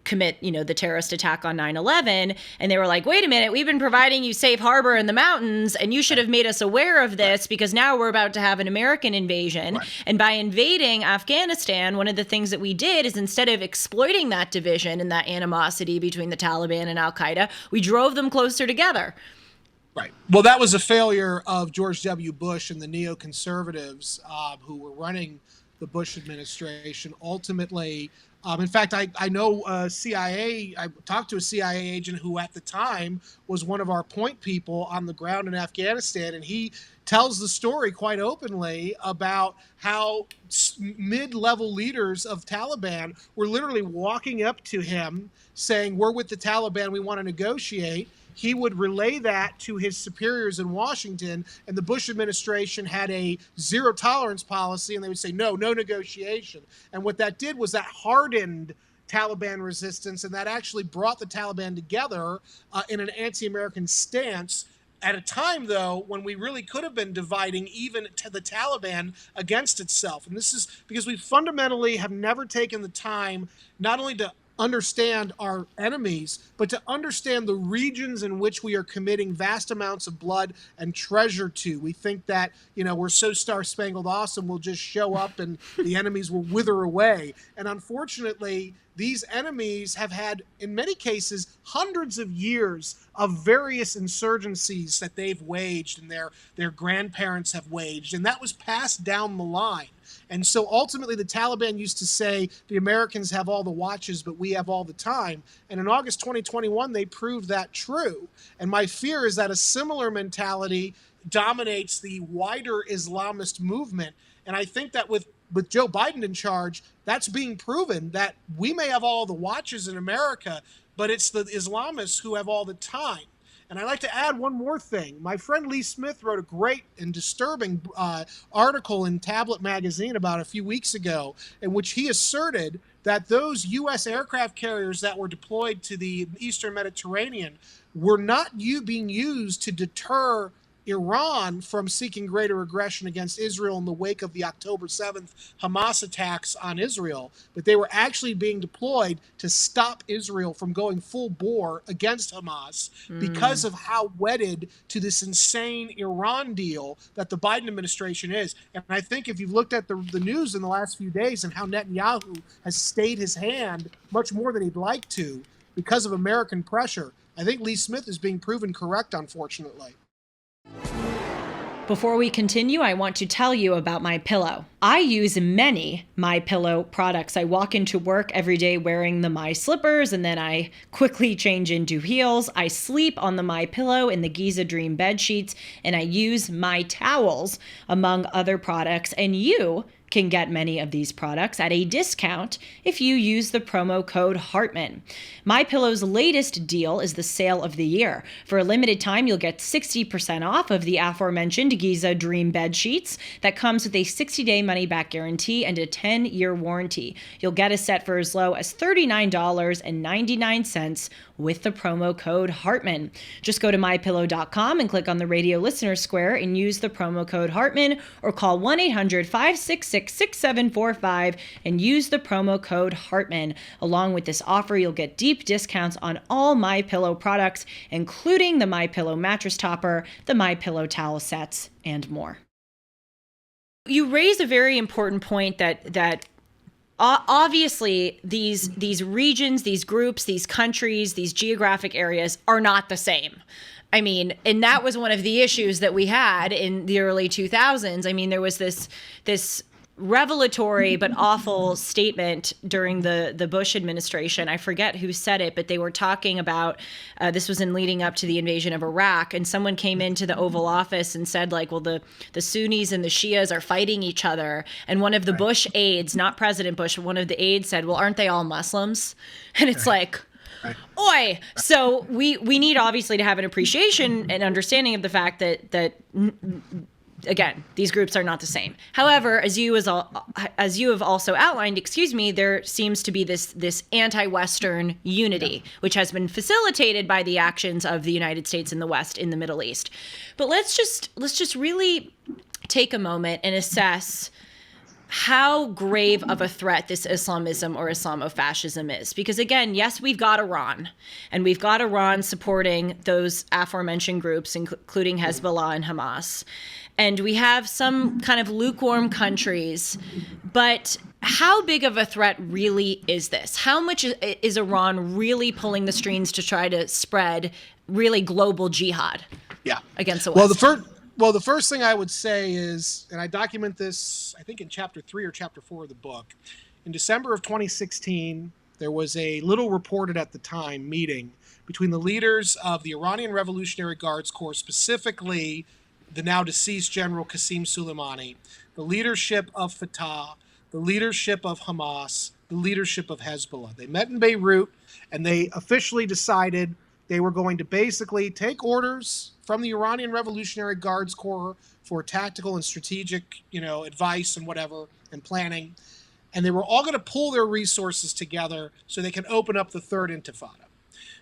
commit, you know, the terrorist attack on 9/11. And they were like, wait a minute, we've been providing you safe harbor in the mountains, and you should have made us aware of this, because now we're about to have an American invasion.
Right.
And by invading Afghanistan, one of the things that we did is, instead of exploiting that division and that animosity between the Taliban and al-Qaeda, we drove them closer together.
Right. Well, that was a failure of George W. Bush and the neoconservatives who were running the Bush administration. Ultimately, in fact, I know CIA, I talked to a CIA agent who at the time was one of our point people on the ground in Afghanistan, and he tells the story quite openly about how mid-level leaders of Taliban were literally walking up to him saying, we're with the Taliban, we want to negotiate. He would relay that to his superiors in Washington, and the Bush administration had a zero tolerance policy, and they would say, no negotiation. And what that did was that hardened Taliban resistance, and that actually brought the Taliban together in an anti-American stance at a time, though, when we really could have been dividing even to the Taliban against itself. And this is because we fundamentally have never taken the time not only to understand our enemies, but to understand the regions in which we are committing vast amounts of blood and treasure to. We think that, you know, we're so star-spangled awesome, we'll just show up and the enemies will wither away. And unfortunately, these enemies have had, in many cases, hundreds of years of various insurgencies that they've waged and their grandparents have waged, and that was passed down the line. And so ultimately the Taliban used to say the Americans have all the watches, but we have all the time. And in August 2021, they proved that true. And my fear is that a similar mentality dominates the wider Islamist movement. And I think that with Joe Biden in charge, that's being proven, that we may have all the watches in America, but it's the Islamists who have all the time. And I'd like to add one more thing. My friend Lee Smith wrote a great and disturbing article in Tablet magazine about a few weeks ago, in which he asserted that those U.S. aircraft carriers that were deployed to the Eastern Mediterranean were not being used to deter Iran from seeking greater aggression against Israel in the wake of the October 7th Hamas attacks on Israel, but they were actually being deployed to stop Israel from going full bore against Hamas because of how wedded to this insane Iran deal that the Biden administration is. And I think if you've looked at the news in the last few days and how Netanyahu has stayed his hand much more than he'd like to because of American pressure, I think Lee Smith is being proven correct, unfortunately.
Before we continue, I want to tell you about My Pillow. I use many My Pillow products. I walk into work every day wearing the My slippers, and then I quickly change into heels. I sleep on the My Pillow in the Giza Dream bed sheets, and I use My towels, among other products. And you can get many of these products at a discount if you use the promo code Hartman. MyPillow's latest deal is the sale of the year. For a limited time, you'll get 60% off of the aforementioned Giza Dream bed sheets. That comes with a 60-day money-back guarantee and a 10-year warranty. You'll get a set for as low as $39.99 with the promo code Hartman. Just go to mypillow.com and click on the radio listener square and use the promo code Hartman, or call 1-800-566-6745 and use the promo code Hartman. Along with this offer, you'll get deep discounts on all MyPillow products, including the MyPillow mattress topper, the MyPillow towel sets, and more. You raise a very important point that obviously these regions, these groups, these countries, these geographic areas are not the same. I mean, and that was one of the issues that we had in the early 2000s. I mean, there was this revelatory but awful statement during the Bush administration. I forget who said it, but they were talking about, this was in leading up to the invasion of Iraq, and someone came into the Oval Office and said, like, well, the Sunnis and the Shias are fighting each other. And one of the Bush aides, not President Bush, one of the aides said, well, aren't they all Muslims? And it's like, oi! So we need obviously to have an appreciation and understanding of the fact that again, these groups are not the same. However, as you have also outlined, there seems to be this anti-Western unity, which has been facilitated by the actions of the United States and the West in the Middle East. But let's just really take a moment and assess how grave of a threat this Islamism or Islamofascism is. Because again, yes, we've got Iran, and we've got Iran supporting those aforementioned groups, including Hezbollah and Hamas. And we have some kind of lukewarm countries, but how big of a threat really is this? How much is Iran really pulling the strings to try to spread really global jihad against the West?
Well, the first thing I would say is, and I document this, I think in chapter 3 or chapter 4 of the book, in December of 2016, there was a little reported at the time meeting between the leaders of the Iranian Revolutionary Guards Corps, specifically the now deceased General Qasem Soleimani, the leadership of Fatah, the leadership of Hamas, the leadership of Hezbollah. They met in Beirut, and they officially decided they were going to basically take orders from the Iranian Revolutionary Guards Corps for tactical and strategic, advice and whatever, and planning. And they were all going to pull their resources together so they can open up the third intifada.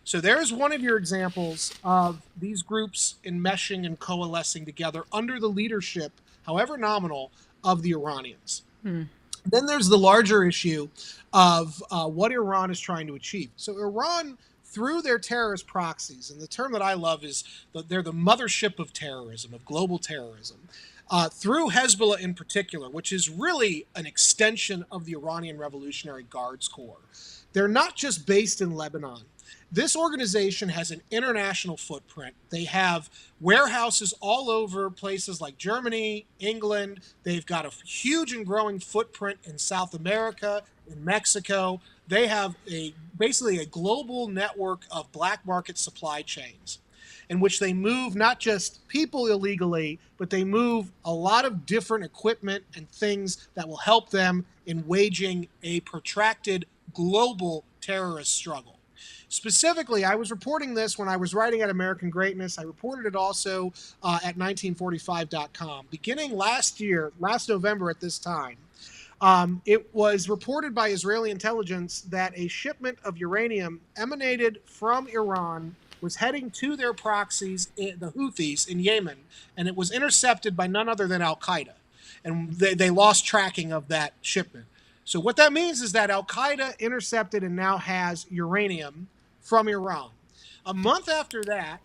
So there's one of your examples of these groups enmeshing and coalescing together under the leadership, however nominal, of the Iranians. Then there's the larger issue of what Iran is trying to achieve. So Iran, through their terrorist proxies, and the term that I love is they're the mothership of terrorism, of global terrorism, through Hezbollah in particular, which is really an extension of the Iranian Revolutionary Guards Corps. They're not just based in Lebanon. This organization has an international footprint. They have warehouses all over places like Germany, England. They've got a huge and growing footprint in South America, in Mexico. They have basically a global network of black market supply chains in which they move not just people illegally, but they move a lot of different equipment and things that will help them in waging a protracted global terrorist struggle. Specifically, I was reporting this when I was writing at American Greatness. I reported it also at 1945.com. Beginning last November at this time, it was reported by Israeli intelligence that a shipment of uranium emanated from Iran was heading to their proxies, the Houthis in Yemen, and it was intercepted by none other than Al-Qaeda. And they lost tracking of that shipment. So what that means is that Al-Qaeda intercepted and now has uranium from Iran. A month after that,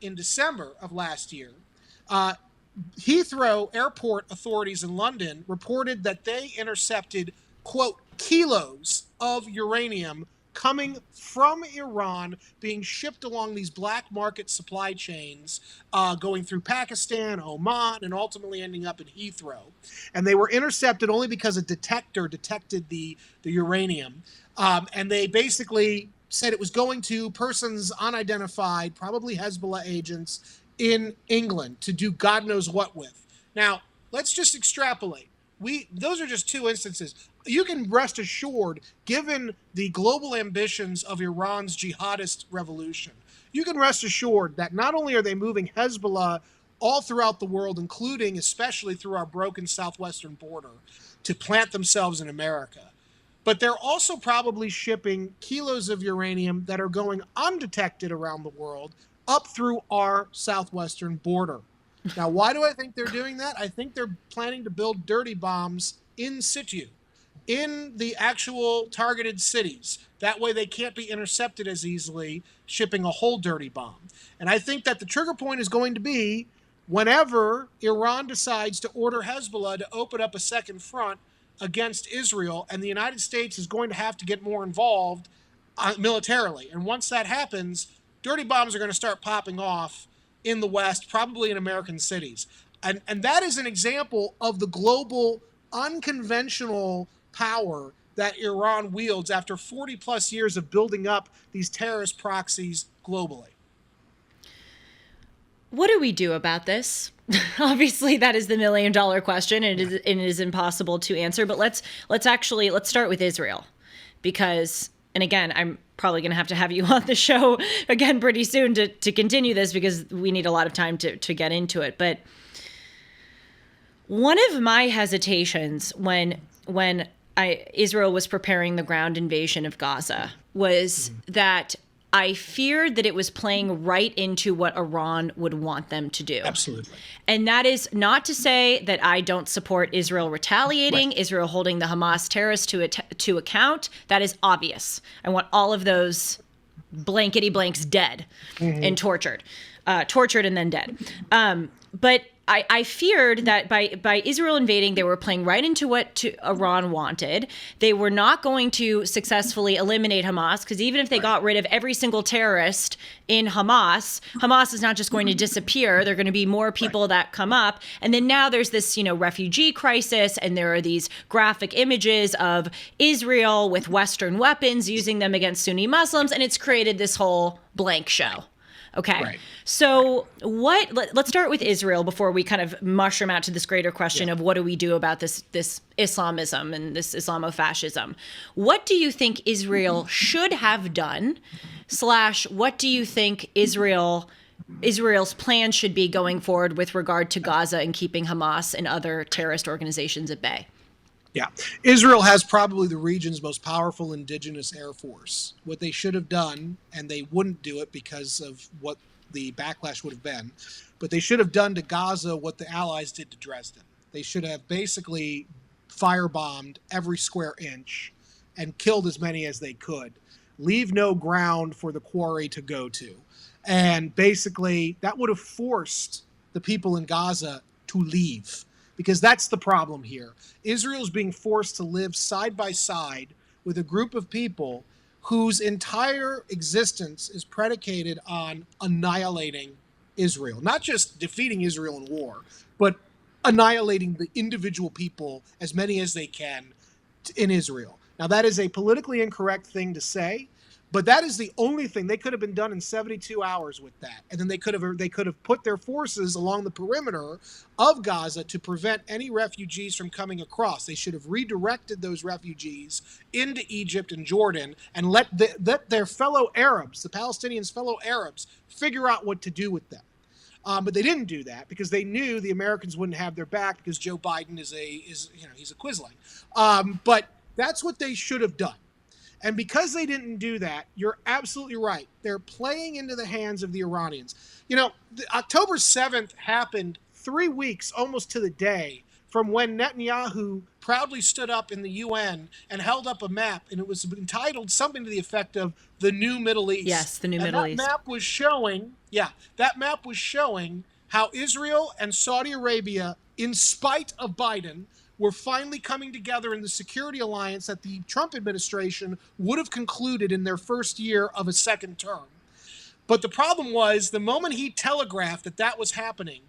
in December of last year, Heathrow Airport authorities in London reported that they intercepted, quote, kilos of uranium coming from Iran, being shipped along these black market supply chains, going through Pakistan, Oman, and ultimately ending up in Heathrow. And they were intercepted only because a detector detected the uranium. And they basically said it was going to persons unidentified, probably Hezbollah agents in England, to do God knows what with. Now, let's just extrapolate. Those are just two instances. You can rest assured, given the global ambitions of Iran's jihadist revolution, you can rest assured that not only are they moving Hezbollah all throughout the world, including especially through our broken southwestern border, to plant themselves in America, but they're also probably shipping kilos of uranium that are going undetected around the world up through our southwestern border. Now, why do I think they're doing that? I think they're planning to build dirty bombs in situ, in the actual targeted cities. That way they can't be intercepted as easily, shipping a whole dirty bomb. And I think that the trigger point is going to be whenever Iran decides to order Hezbollah to open up a second front against Israel, and the United States is going to have to get more involved militarily. And once that happens, dirty bombs are going to start popping off in the West, probably in American cities. And that is an example of the global unconventional power that Iran wields after 40 plus years of building up these terrorist proxies globally.
What do we do about this? Obviously, that is the $1 million question, and it is impossible to answer. But let's start with Israel, because, and again, I'm probably going to have you on the show again pretty soon to continue this, because we need a lot of time to get into it. But one of my hesitations when Israel was preparing the ground invasion of Gaza was that I feared that it was playing right into what Iran would want them to do.
Absolutely.
And that is not to say that I don't support Israel retaliating, right, Israel holding the Hamas terrorists to account. That is obvious. I want all of those blankety blanks dead and tortured and then dead. But I feared that by Israel invading, they were playing right into what Iran wanted. They were not going to successfully eliminate Hamas, because even if they got rid of every single terrorist in Hamas is not just going to disappear. There are going to be more people that come up. And then now there's this, refugee crisis, and there are these graphic images of Israel with Western weapons using them against Sunni Muslims, and it's created this whole blank show. Okay. Right. So let's start with Israel before we kind of mushroom out to this greater question of what do we do about this Islamism and this Islamofascism. What do you think Israel should have done, / what do you think Israel's plan should be going forward with regard to Gaza and keeping Hamas and other terrorist organizations at bay?
Yeah. Israel has probably the region's most powerful indigenous air force. What they should have done, and they wouldn't do it because of what the backlash would have been, but they should have done to Gaza what the Allies did to Dresden. They should have basically firebombed every square inch and killed as many as they could. Leave no ground for the quarry to go to. And basically, that would have forced the people in Gaza to leave. Because that's the problem here. Israel's being forced to live side by side with a group of people whose entire existence is predicated on annihilating Israel. Not just defeating Israel in war, but annihilating the individual people, as many as they can, in Israel. Now, that is a politically incorrect thing to say, but that is the only thing. They could have been done in 72 hours with that. And then they could have put their forces along the perimeter of Gaza to prevent any refugees from coming across. They should have redirected those refugees into Egypt and Jordan and let their fellow Arabs, the Palestinians' fellow Arabs, figure out what to do with them. But they didn't do that because they knew the Americans wouldn't have their back, because Joe Biden he's a quisling. But that's what they should have done. And because they didn't do that, you're absolutely right. They're playing into the hands of the Iranians. October 7th happened 3 weeks, almost to the day, from when Netanyahu proudly stood up in the UN and held up a map, and it was entitled something to the effect of the New Middle East.
Yes, the New Middle East.
That map was showing how Israel and Saudi Arabia, in spite of Biden, were finally coming together in the security alliance that the Trump administration would have concluded in their first year of a second term. But the problem was the moment he telegraphed that that was happening,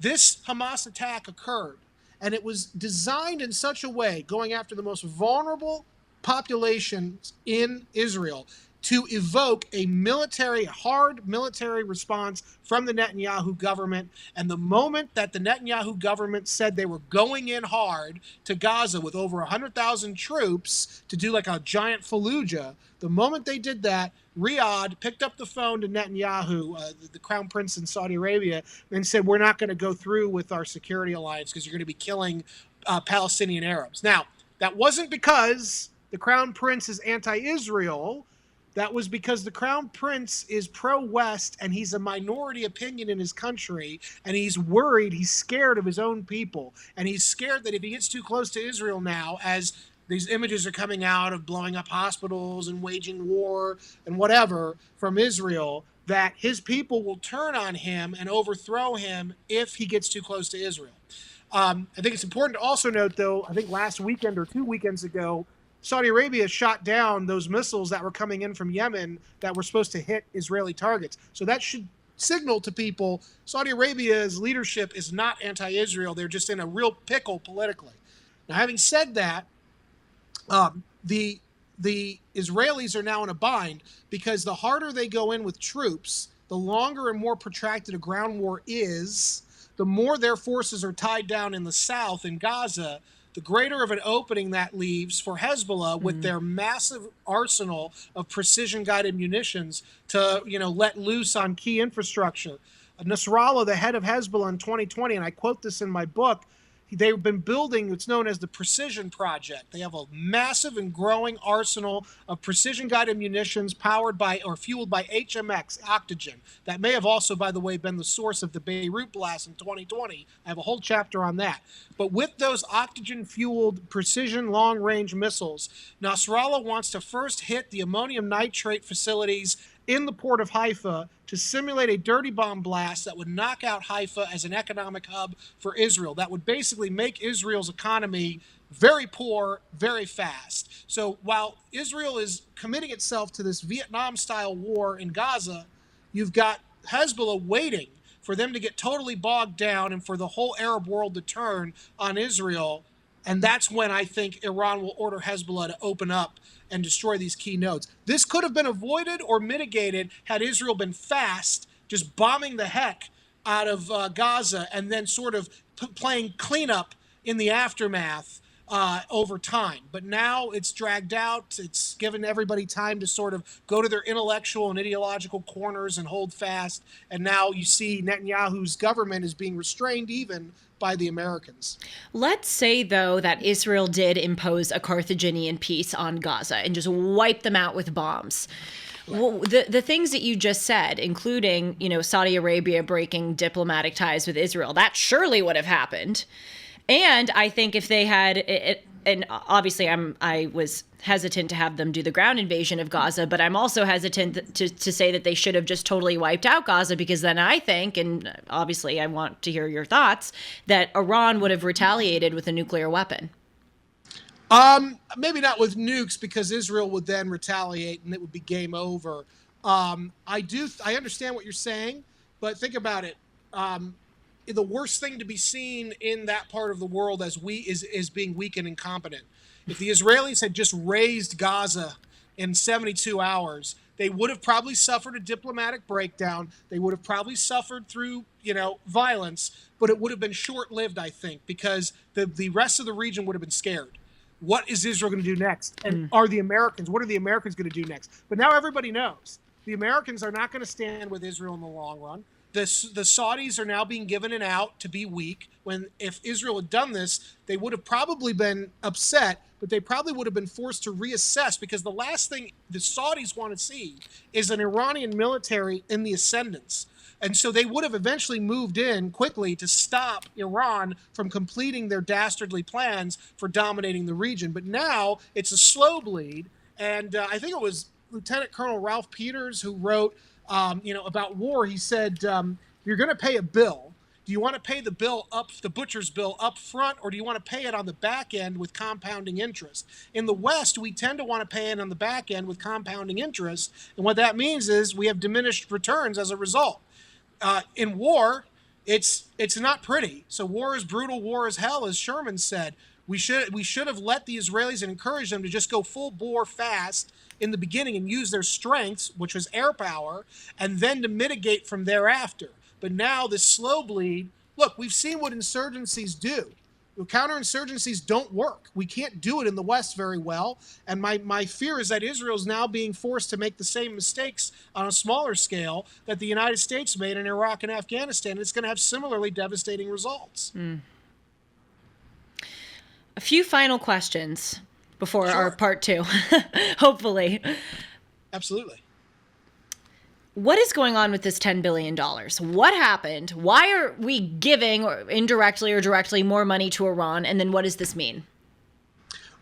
this Hamas attack occurred. And it was designed in such a way, going after the most vulnerable populations in Israel, to evoke a hard military response from the Netanyahu government. And the moment that the Netanyahu government said they were going in hard to Gaza with over 100,000 troops to do like a giant Fallujah, the moment they did that, Riyadh picked up the phone to Netanyahu, the crown prince in Saudi Arabia, and said, we're not going to go through with our security alliance because you're going to be killing Palestinian Arabs. Now, that wasn't because the crown prince is anti-Israel. That was because the crown prince is pro-West and he's a minority opinion in his country, and he's worried, he's scared of his own people, and he's scared that if he gets too close to Israel now, as these images are coming out of blowing up hospitals and waging war and whatever from Israel, that his people will turn on him and overthrow him if he gets too close to Israel. I think it's important to also note, though, I think last weekend or 2 weekends ago, Saudi Arabia shot down those missiles that were coming in from Yemen that were supposed to hit Israeli targets. So that should signal to people Saudi Arabia's leadership is not anti-Israel. They're just in a real pickle politically. Now, having said that, the Israelis are now in a bind because the harder they go in with troops, the longer and more protracted a ground war is, the more their forces are tied down in the south in Gaza, the greater of an opening that leaves for Hezbollah with their massive arsenal of precision-guided munitions to, let loose on key infrastructure. Nasrallah, the head of Hezbollah in 2020, and I quote this in my book, they've been building what's known as the Precision Project. They have a massive and growing arsenal of precision-guided munitions powered by or fueled by HMX, oxygen. That may have also, by the way, been the source of the Beirut blast in 2020. I have a whole chapter on that. But with those oxygen-fueled precision long-range missiles, Nasrallah wants to first hit the ammonium nitrate facilities in the port of Haifa to simulate a dirty bomb blast that would knock out Haifa as an economic hub for Israel. That would basically make Israel's economy very poor, very fast. So while Israel is committing itself to this Vietnam-style war in Gaza, you've got Hezbollah waiting for them to get totally bogged down and for the whole Arab world to turn on Israel. And that's when I think Iran will order Hezbollah to open up and destroy these key nodes. This could have been avoided or mitigated had Israel been fast, just bombing the heck out of Gaza and then sort of playing cleanup in the aftermath over time. But now it's dragged out. It's given everybody time to sort of go to their intellectual and ideological corners and hold fast. And now you see Netanyahu's government is being restrained even by the Americans.
Let's say, though, that Israel did impose a Carthaginian peace on Gaza and just wipe them out with bombs. Well, the things that you just said, including, Saudi Arabia breaking diplomatic ties with Israel, that surely would have happened. And I think if they had it, and obviously I was hesitant to have them do the ground invasion of Gaza, but I'm also hesitant to say that they should have just totally wiped out Gaza, because then I think, and obviously I want to hear your thoughts, that Iran would have retaliated with a nuclear weapon.
Maybe not with nukes, because Israel would then retaliate and it would be game over. I understand what you're saying, but think about it. The worst thing to be seen in that part of the world is being weak and incompetent. If the Israelis had just razed Gaza in 72 hours, they would have probably suffered a diplomatic breakdown. They would have probably suffered through, violence, but it would have been short-lived, I think, because the rest of the region would have been scared. What is Israel going to do next? And what are the Americans going to do next? But now everybody knows. The Americans are not going to stand with Israel in the long run. The Saudis are now being given an out to be weak, when if Israel had done this, they would have probably been upset, but they probably would have been forced to reassess, because the last thing the Saudis want to see is an Iranian military in the ascendance. And so they would have eventually moved in quickly to stop Iran from completing their dastardly plans for dominating the region. But now it's a slow bleed. And I think it was Lieutenant Colonel Ralph Peters who wrote about war. He said, you're going to pay a bill. Do you want to pay the bill up, the butcher's bill up front, or do you want to pay it on the back end with compounding interest? In the West, we tend to want to pay it on the back end with compounding interest. And what that means is we have diminished returns as a result. In war, it's not pretty. So war is brutal, war is hell, as Sherman said. We should have let the Israelis and encouraged them to just go full bore fast in the beginning and use their strengths, which was air power, and then to mitigate from thereafter. But now this slow bleed, look, we've seen what insurgencies do. Counterinsurgencies don't work. We can't do it in the West very well. And my fear is that Israel is now being forced to make the same mistakes on a smaller scale that the United States made in Iraq and Afghanistan. It's going to have similarly devastating results.
A few final questions before our part two, hopefully.
Absolutely.
What is going on with this $10 billion? What happened? Why are we giving, or indirectly or directly, more money to Iran? And then what does this mean?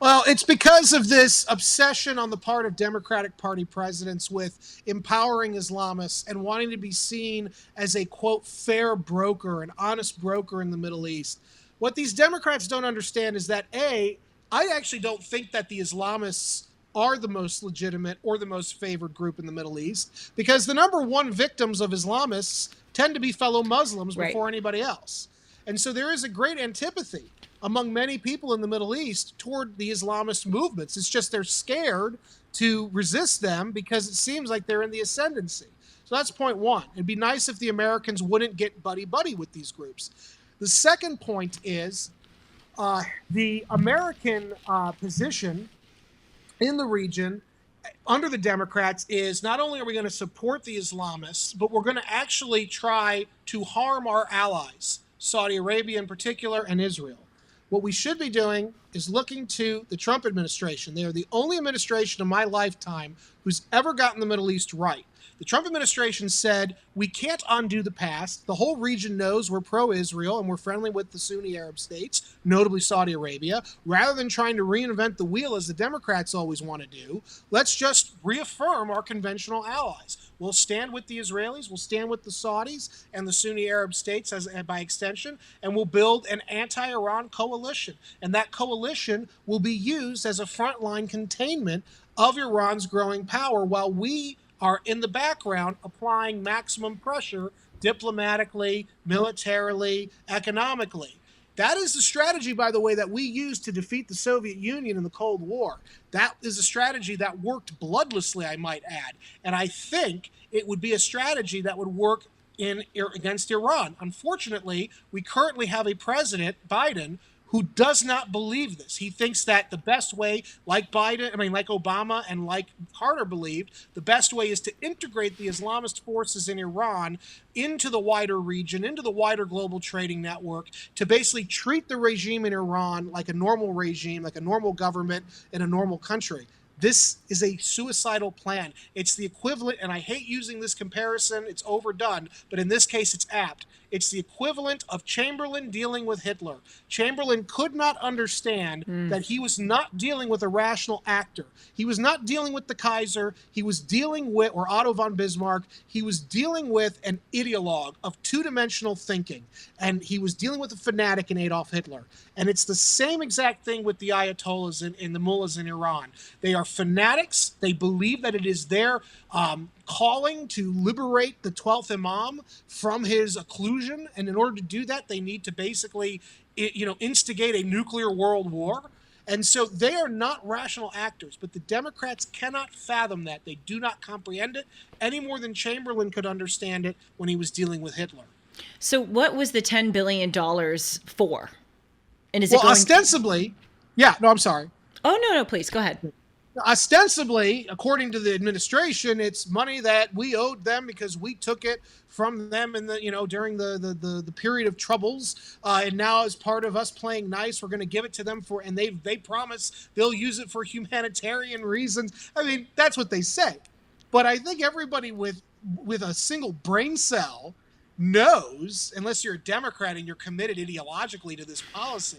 Well, it's because of this obsession on the part of Democratic Party presidents with empowering Islamists and wanting to be seen as a, quote, fair broker, an honest broker in the Middle East. What these Democrats don't understand is that, A, I actually don't think that the Islamists are the most legitimate or the most favored group in the Middle East, because the number one victims of Islamists tend to be fellow Muslims before anybody else. And so there is a great antipathy among many people in the Middle East toward the Islamist movements. It's just they're scared to resist them because it seems like they're in the ascendancy. So that's point one. It'd be nice if the Americans wouldn't get buddy-buddy with these groups. The second point is the American position in the region under the Democrats is not only are we going to support the Islamists, but we're going to actually try to harm our allies, Saudi Arabia in particular, and Israel. What we should be doing is looking to the Trump administration. They are the only administration in my lifetime who's ever gotten the Middle East right. The Trump administration said, we can't undo the past. The whole region knows we're pro-Israel and we're friendly with the Sunni Arab states, notably Saudi Arabia. Rather than trying to reinvent the wheel as the Democrats always want to do, let's just reaffirm our conventional allies. We'll stand with the Israelis, we'll stand with the Saudis and the Sunni Arab states by extension, and we'll build an anti-Iran coalition. And that coalition will be used as a frontline containment of Iran's growing power while we are in the background applying maximum pressure diplomatically, militarily, economically. That is the strategy, by the way, that we used to defeat the Soviet Union in the Cold War. That is a strategy that worked bloodlessly, I might add. And I think it would be a strategy that would work against Iran. Unfortunately, we currently have a president, Biden, who does not believe this. He thinks that the best way, like Obama and like Carter believed, the best way is to integrate the Islamist forces in Iran into the wider region, into the wider global trading network, to basically treat the regime in Iran like a normal regime, like a normal government in a normal country. This is a suicidal plan. It's the equivalent, and I hate using this comparison, it's overdone, but in this case it's apt. It's the equivalent of Chamberlain dealing with Hitler. Chamberlain could not understand that he was not dealing with a rational actor. He was not dealing with the Kaiser. He was dealing with, or Otto von Bismarck, he was dealing with an ideologue of two-dimensional thinking. And he was dealing with a fanatic in Adolf Hitler. And it's the same exact thing with the Ayatollahs and the mullahs in Iran. They are fanatics. They believe that it is their calling to liberate the 12th Imam from his occlusion. And in order to do that, they need to basically, instigate a nuclear world war. And so they are not rational actors, but the Democrats cannot fathom that. They do not comprehend it any more than Chamberlain could understand it when he was dealing with Hitler.
So what was the $10 billion for? And is it
ostensibly, I'm sorry.
Oh, no, please, go ahead.
Ostensibly, according to the administration, it's money that we owed them because we took it from them in during the period of troubles, and now as part of us playing nice, we're going to give it to them and they promise they'll use it for humanitarian reasons. I mean, that's what they say, but I think everybody with a single brain cell knows, unless you're a Democrat and you're committed ideologically to this policy,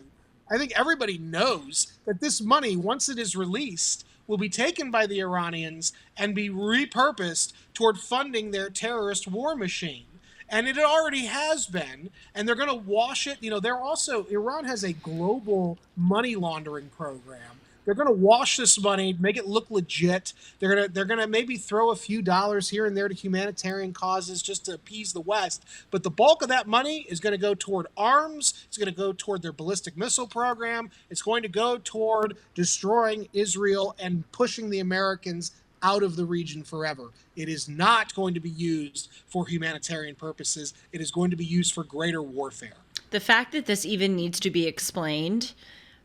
I think everybody knows that this money, once it is released, will be taken by the Iranians and be repurposed toward funding their terrorist war machine. And it already has been, and they're going to wash it. They're also, Iran has a global money laundering program. They're going to wash this money, make it look legit. They're going to maybe throw a few dollars here and there to humanitarian causes just to appease the West. But the bulk of that money is going to go toward arms. It's going to go toward their ballistic missile program. It's going to go toward destroying Israel and pushing the Americans out of the region forever. It is not going to be used for humanitarian purposes. It is going to be used for greater warfare.
The fact that this even needs to be explained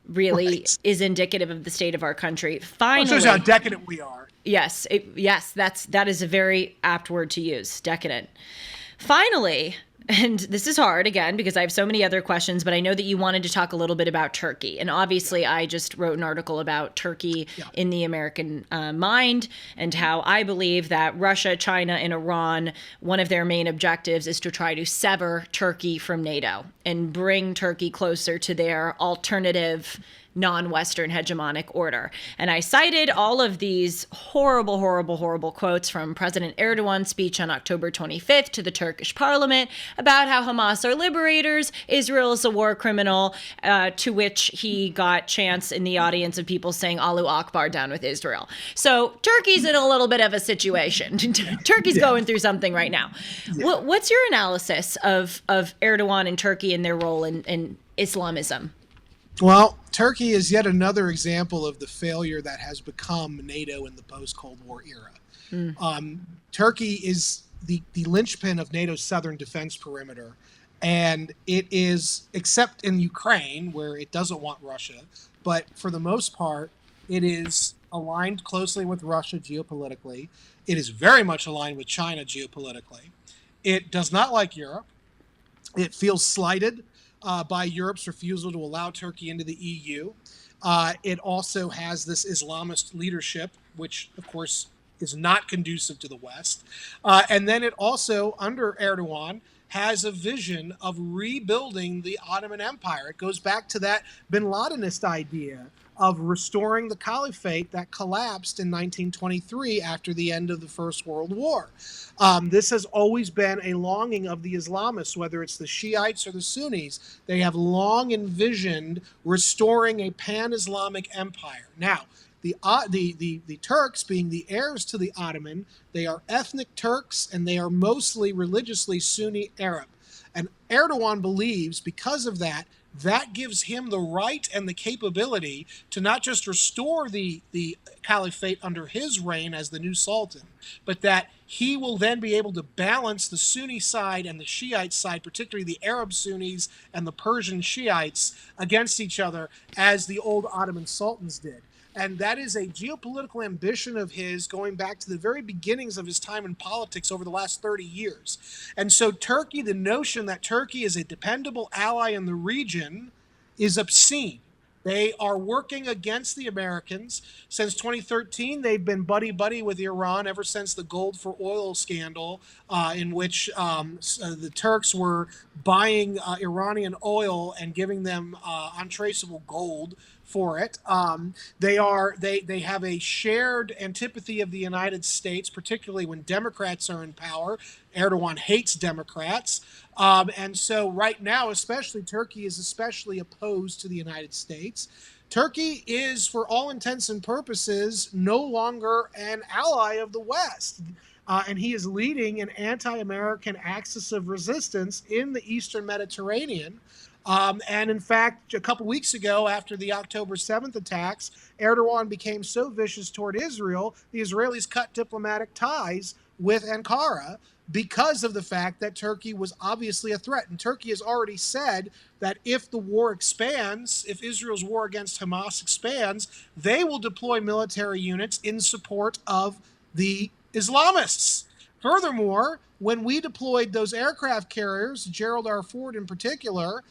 really is indicative of the state of our country. Finally,
shows how decadent we are.
Yes, that is a very apt word to use, decadent. Finally, and this is hard again because I have so many other questions, but I know that you wanted to talk a little bit about Turkey. And obviously, I just wrote an article about Turkey in the American mind and how I believe that Russia, China, and Iran, one of their main objectives is to try to sever Turkey from NATO and bring Turkey closer to their alternative non-Western hegemonic order. And I cited all of these horrible, horrible, horrible quotes from President Erdogan's speech on October 25th to the Turkish parliament about how Hamas are liberators, Israel is a war criminal, to which he got chants in the audience of people saying Allahu Akbar, down with Israel. So Turkey's in a little bit of a situation. Turkey's going through something right now. What's your analysis of Erdogan and Turkey and their role in Islamism?
Well, Turkey is yet another example of the failure that has become NATO in the post-Cold War era. Turkey is the linchpin of NATO's southern defense perimeter, and it is, except in Ukraine, where it doesn't want Russia, but for the most part, it is aligned closely with Russia geopolitically. It is very much aligned with China geopolitically. It does not like Europe. It feels slighted by Europe's refusal to allow Turkey into the EU. It also has this Islamist leadership, which, of course, is not conducive to the West. And then it also, under Erdogan, has a vision of rebuilding the Ottoman Empire. It goes back to that bin Ladenist idea of restoring the caliphate that collapsed in 1923 after the end of the First World War. This has always been a longing of the Islamists, whether it's the Shiites or the Sunnis. They have long envisioned restoring a pan-Islamic empire. Now, the Turks, being the heirs to the Ottoman, they are ethnic Turks and they are mostly religiously Sunni Arab. And Erdogan believes, because of that, that gives him the right and the capability to not just restore the caliphate under his reign as the new sultan, but that he will then be able to balance the Sunni side and the Shiite side, particularly the Arab Sunnis and the Persian Shiites, against each other as the old Ottoman sultans did. And that is a geopolitical ambition of his going back to the very beginnings of his time in politics over the last 30 years. And so Turkey, the notion that Turkey is a dependable ally in the region is obscene. They are working against the Americans. Since 2013, they've been buddy-buddy with Iran ever since the gold for oil scandal, in which the Turks were buying Iranian oil and giving them untraceable gold for it. They have a shared antipathy of the United States, particularly when Democrats are in power. Erdogan hates Democrats. And so right now, especially, Turkey is especially opposed to the United States. Turkey is, for all intents and purposes, no longer an ally of the West. And he is leading an anti-American axis of resistance in the Eastern Mediterranean. And in fact, a couple weeks ago, after the October 7th attacks, Erdogan became so vicious toward Israel, the Israelis cut diplomatic ties with Ankara because of the fact that Turkey was obviously a threat. And Turkey has already said that if the war expands, if Israel's war against Hamas expands, they will deploy military units in support of the Islamists. Furthermore, when we deployed those aircraft carriers, Gerald R. Ford in particular,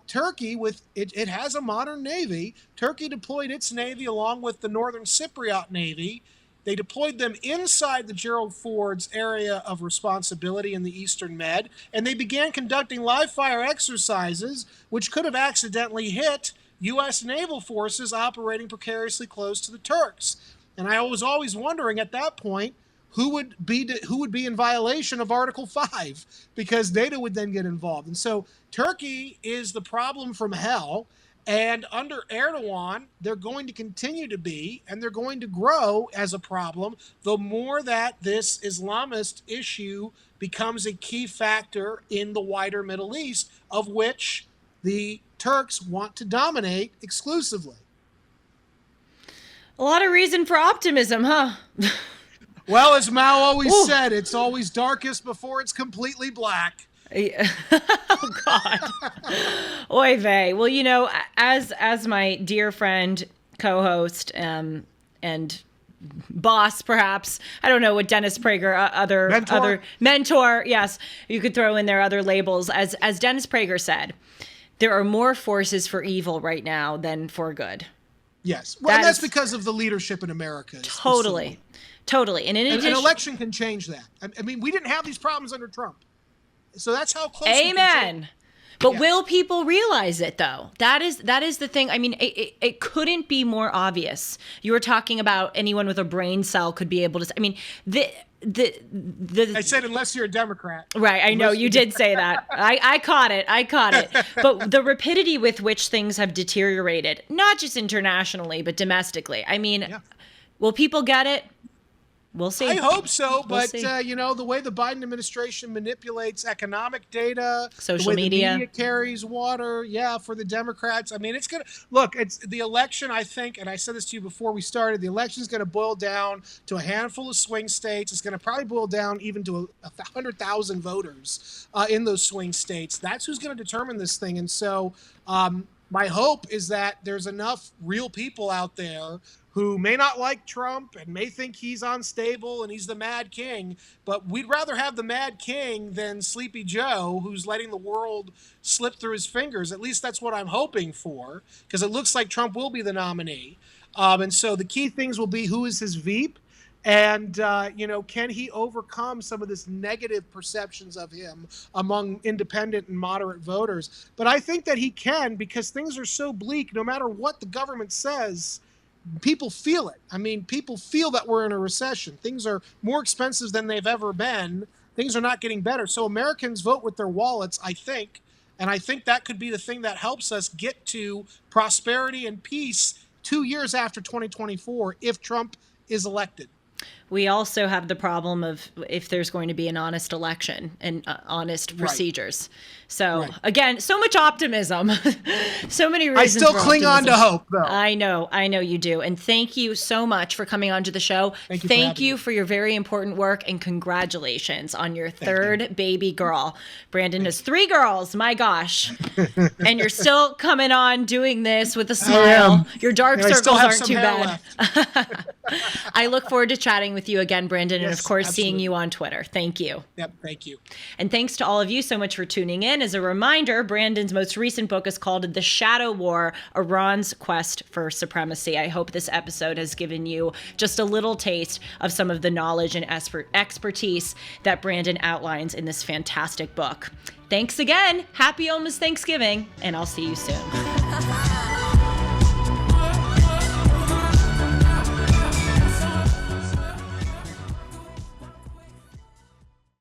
Turkey, with it has a modern navy. Turkey deployed its navy along with the Northern Cypriot Navy. They deployed them inside the Gerald Ford's area of responsibility in the Eastern Med, and they began conducting live-fire exercises, which could have accidentally hit U.S. naval forces operating precariously close to the Turks. And I was always wondering at that point, who would be in violation of Article 5, because NATO would then get involved. And so Turkey is the problem from hell. And under Erdogan, they're going to continue to be, and they're going to grow as a problem the more that this Islamist issue becomes a key factor in the wider Middle East, of which the Turks want to dominate exclusively.
A lot of reason for optimism, huh?
Well, as Mao always said, it's always darkest before it's completely black.
Oh God. Oy vey. Well, you know, as my dear friend, co-host, and boss, perhaps, I don't know what Dennis Prager, other mentor, yes, you could throw in there other labels. As Dennis Prager said, there are more forces for evil right now than for good.
Yes, well, that's because of the leadership in America.
Totally. And in addition,
an election can change that. I mean, we didn't have these problems under Trump. So that's how close.
Amen. But will people realize it, though? That is the thing. I mean, it couldn't be more obvious. You were talking about anyone with a brain cell could be able to. I mean, I
said unless you're a Democrat.
Right. I know you did say that. I caught it. But the rapidity with which things have deteriorated, not just internationally, but domestically. I mean, will people get it? We'll see.
I hope so, but you know, the way the Biden administration manipulates economic data,
social
media. The media carries water, for the Democrats. I mean, it's gonna look. It's the election. I think, and I said this to you before we started. The election is going to boil down to a handful of swing states. It's going to probably boil down even to 100,000 voters in those swing states. That's who's going to determine this thing. And so, my hope is that there's enough real people out there who may not like Trump and may think he's unstable and he's the Mad King, but we'd rather have the Mad King than Sleepy Joe, who's letting the world slip through his fingers. At least that's what I'm hoping for, because it looks like Trump will be the nominee. And so the key things will be, who is his Veep? And, you know, can he overcome some of this negative perceptions of him among independent and moderate voters? But I think that he can, because things are so bleak. No matter what the government says, people feel it. I mean, people feel that we're in a recession. Things are more expensive than they've ever been. Things are not getting better. So Americans vote with their wallets, I think. And I think that could be the thing that helps us get to prosperity and peace 2 years after 2024 if Trump is elected.
We also have the problem of if there's going to be an honest election and honest procedures. So again, so much optimism, so many reasons.
I still cling on to hope, though.
I know you do. And thank you so much for coming onto the show. Thank you for your very important work, and congratulations on your third baby girl. Brandon has 3 girls. My gosh. And you're still coming on doing this with a smile. Your dark circles aren't too bad. I look forward to chatting with you again, Brandon, and of course, seeing you on Twitter. Thank you.
Yep, thank you.
And thanks to all of you so much for tuning in. As a reminder, Brandon's most recent book is called The Shadow War, Iran's Quest for Supremacy. I hope this episode has given you just a little taste of some of the knowledge and expertise that Brandon outlines in this fantastic book. Thanks again. Happy almost Thanksgiving, and I'll see you soon.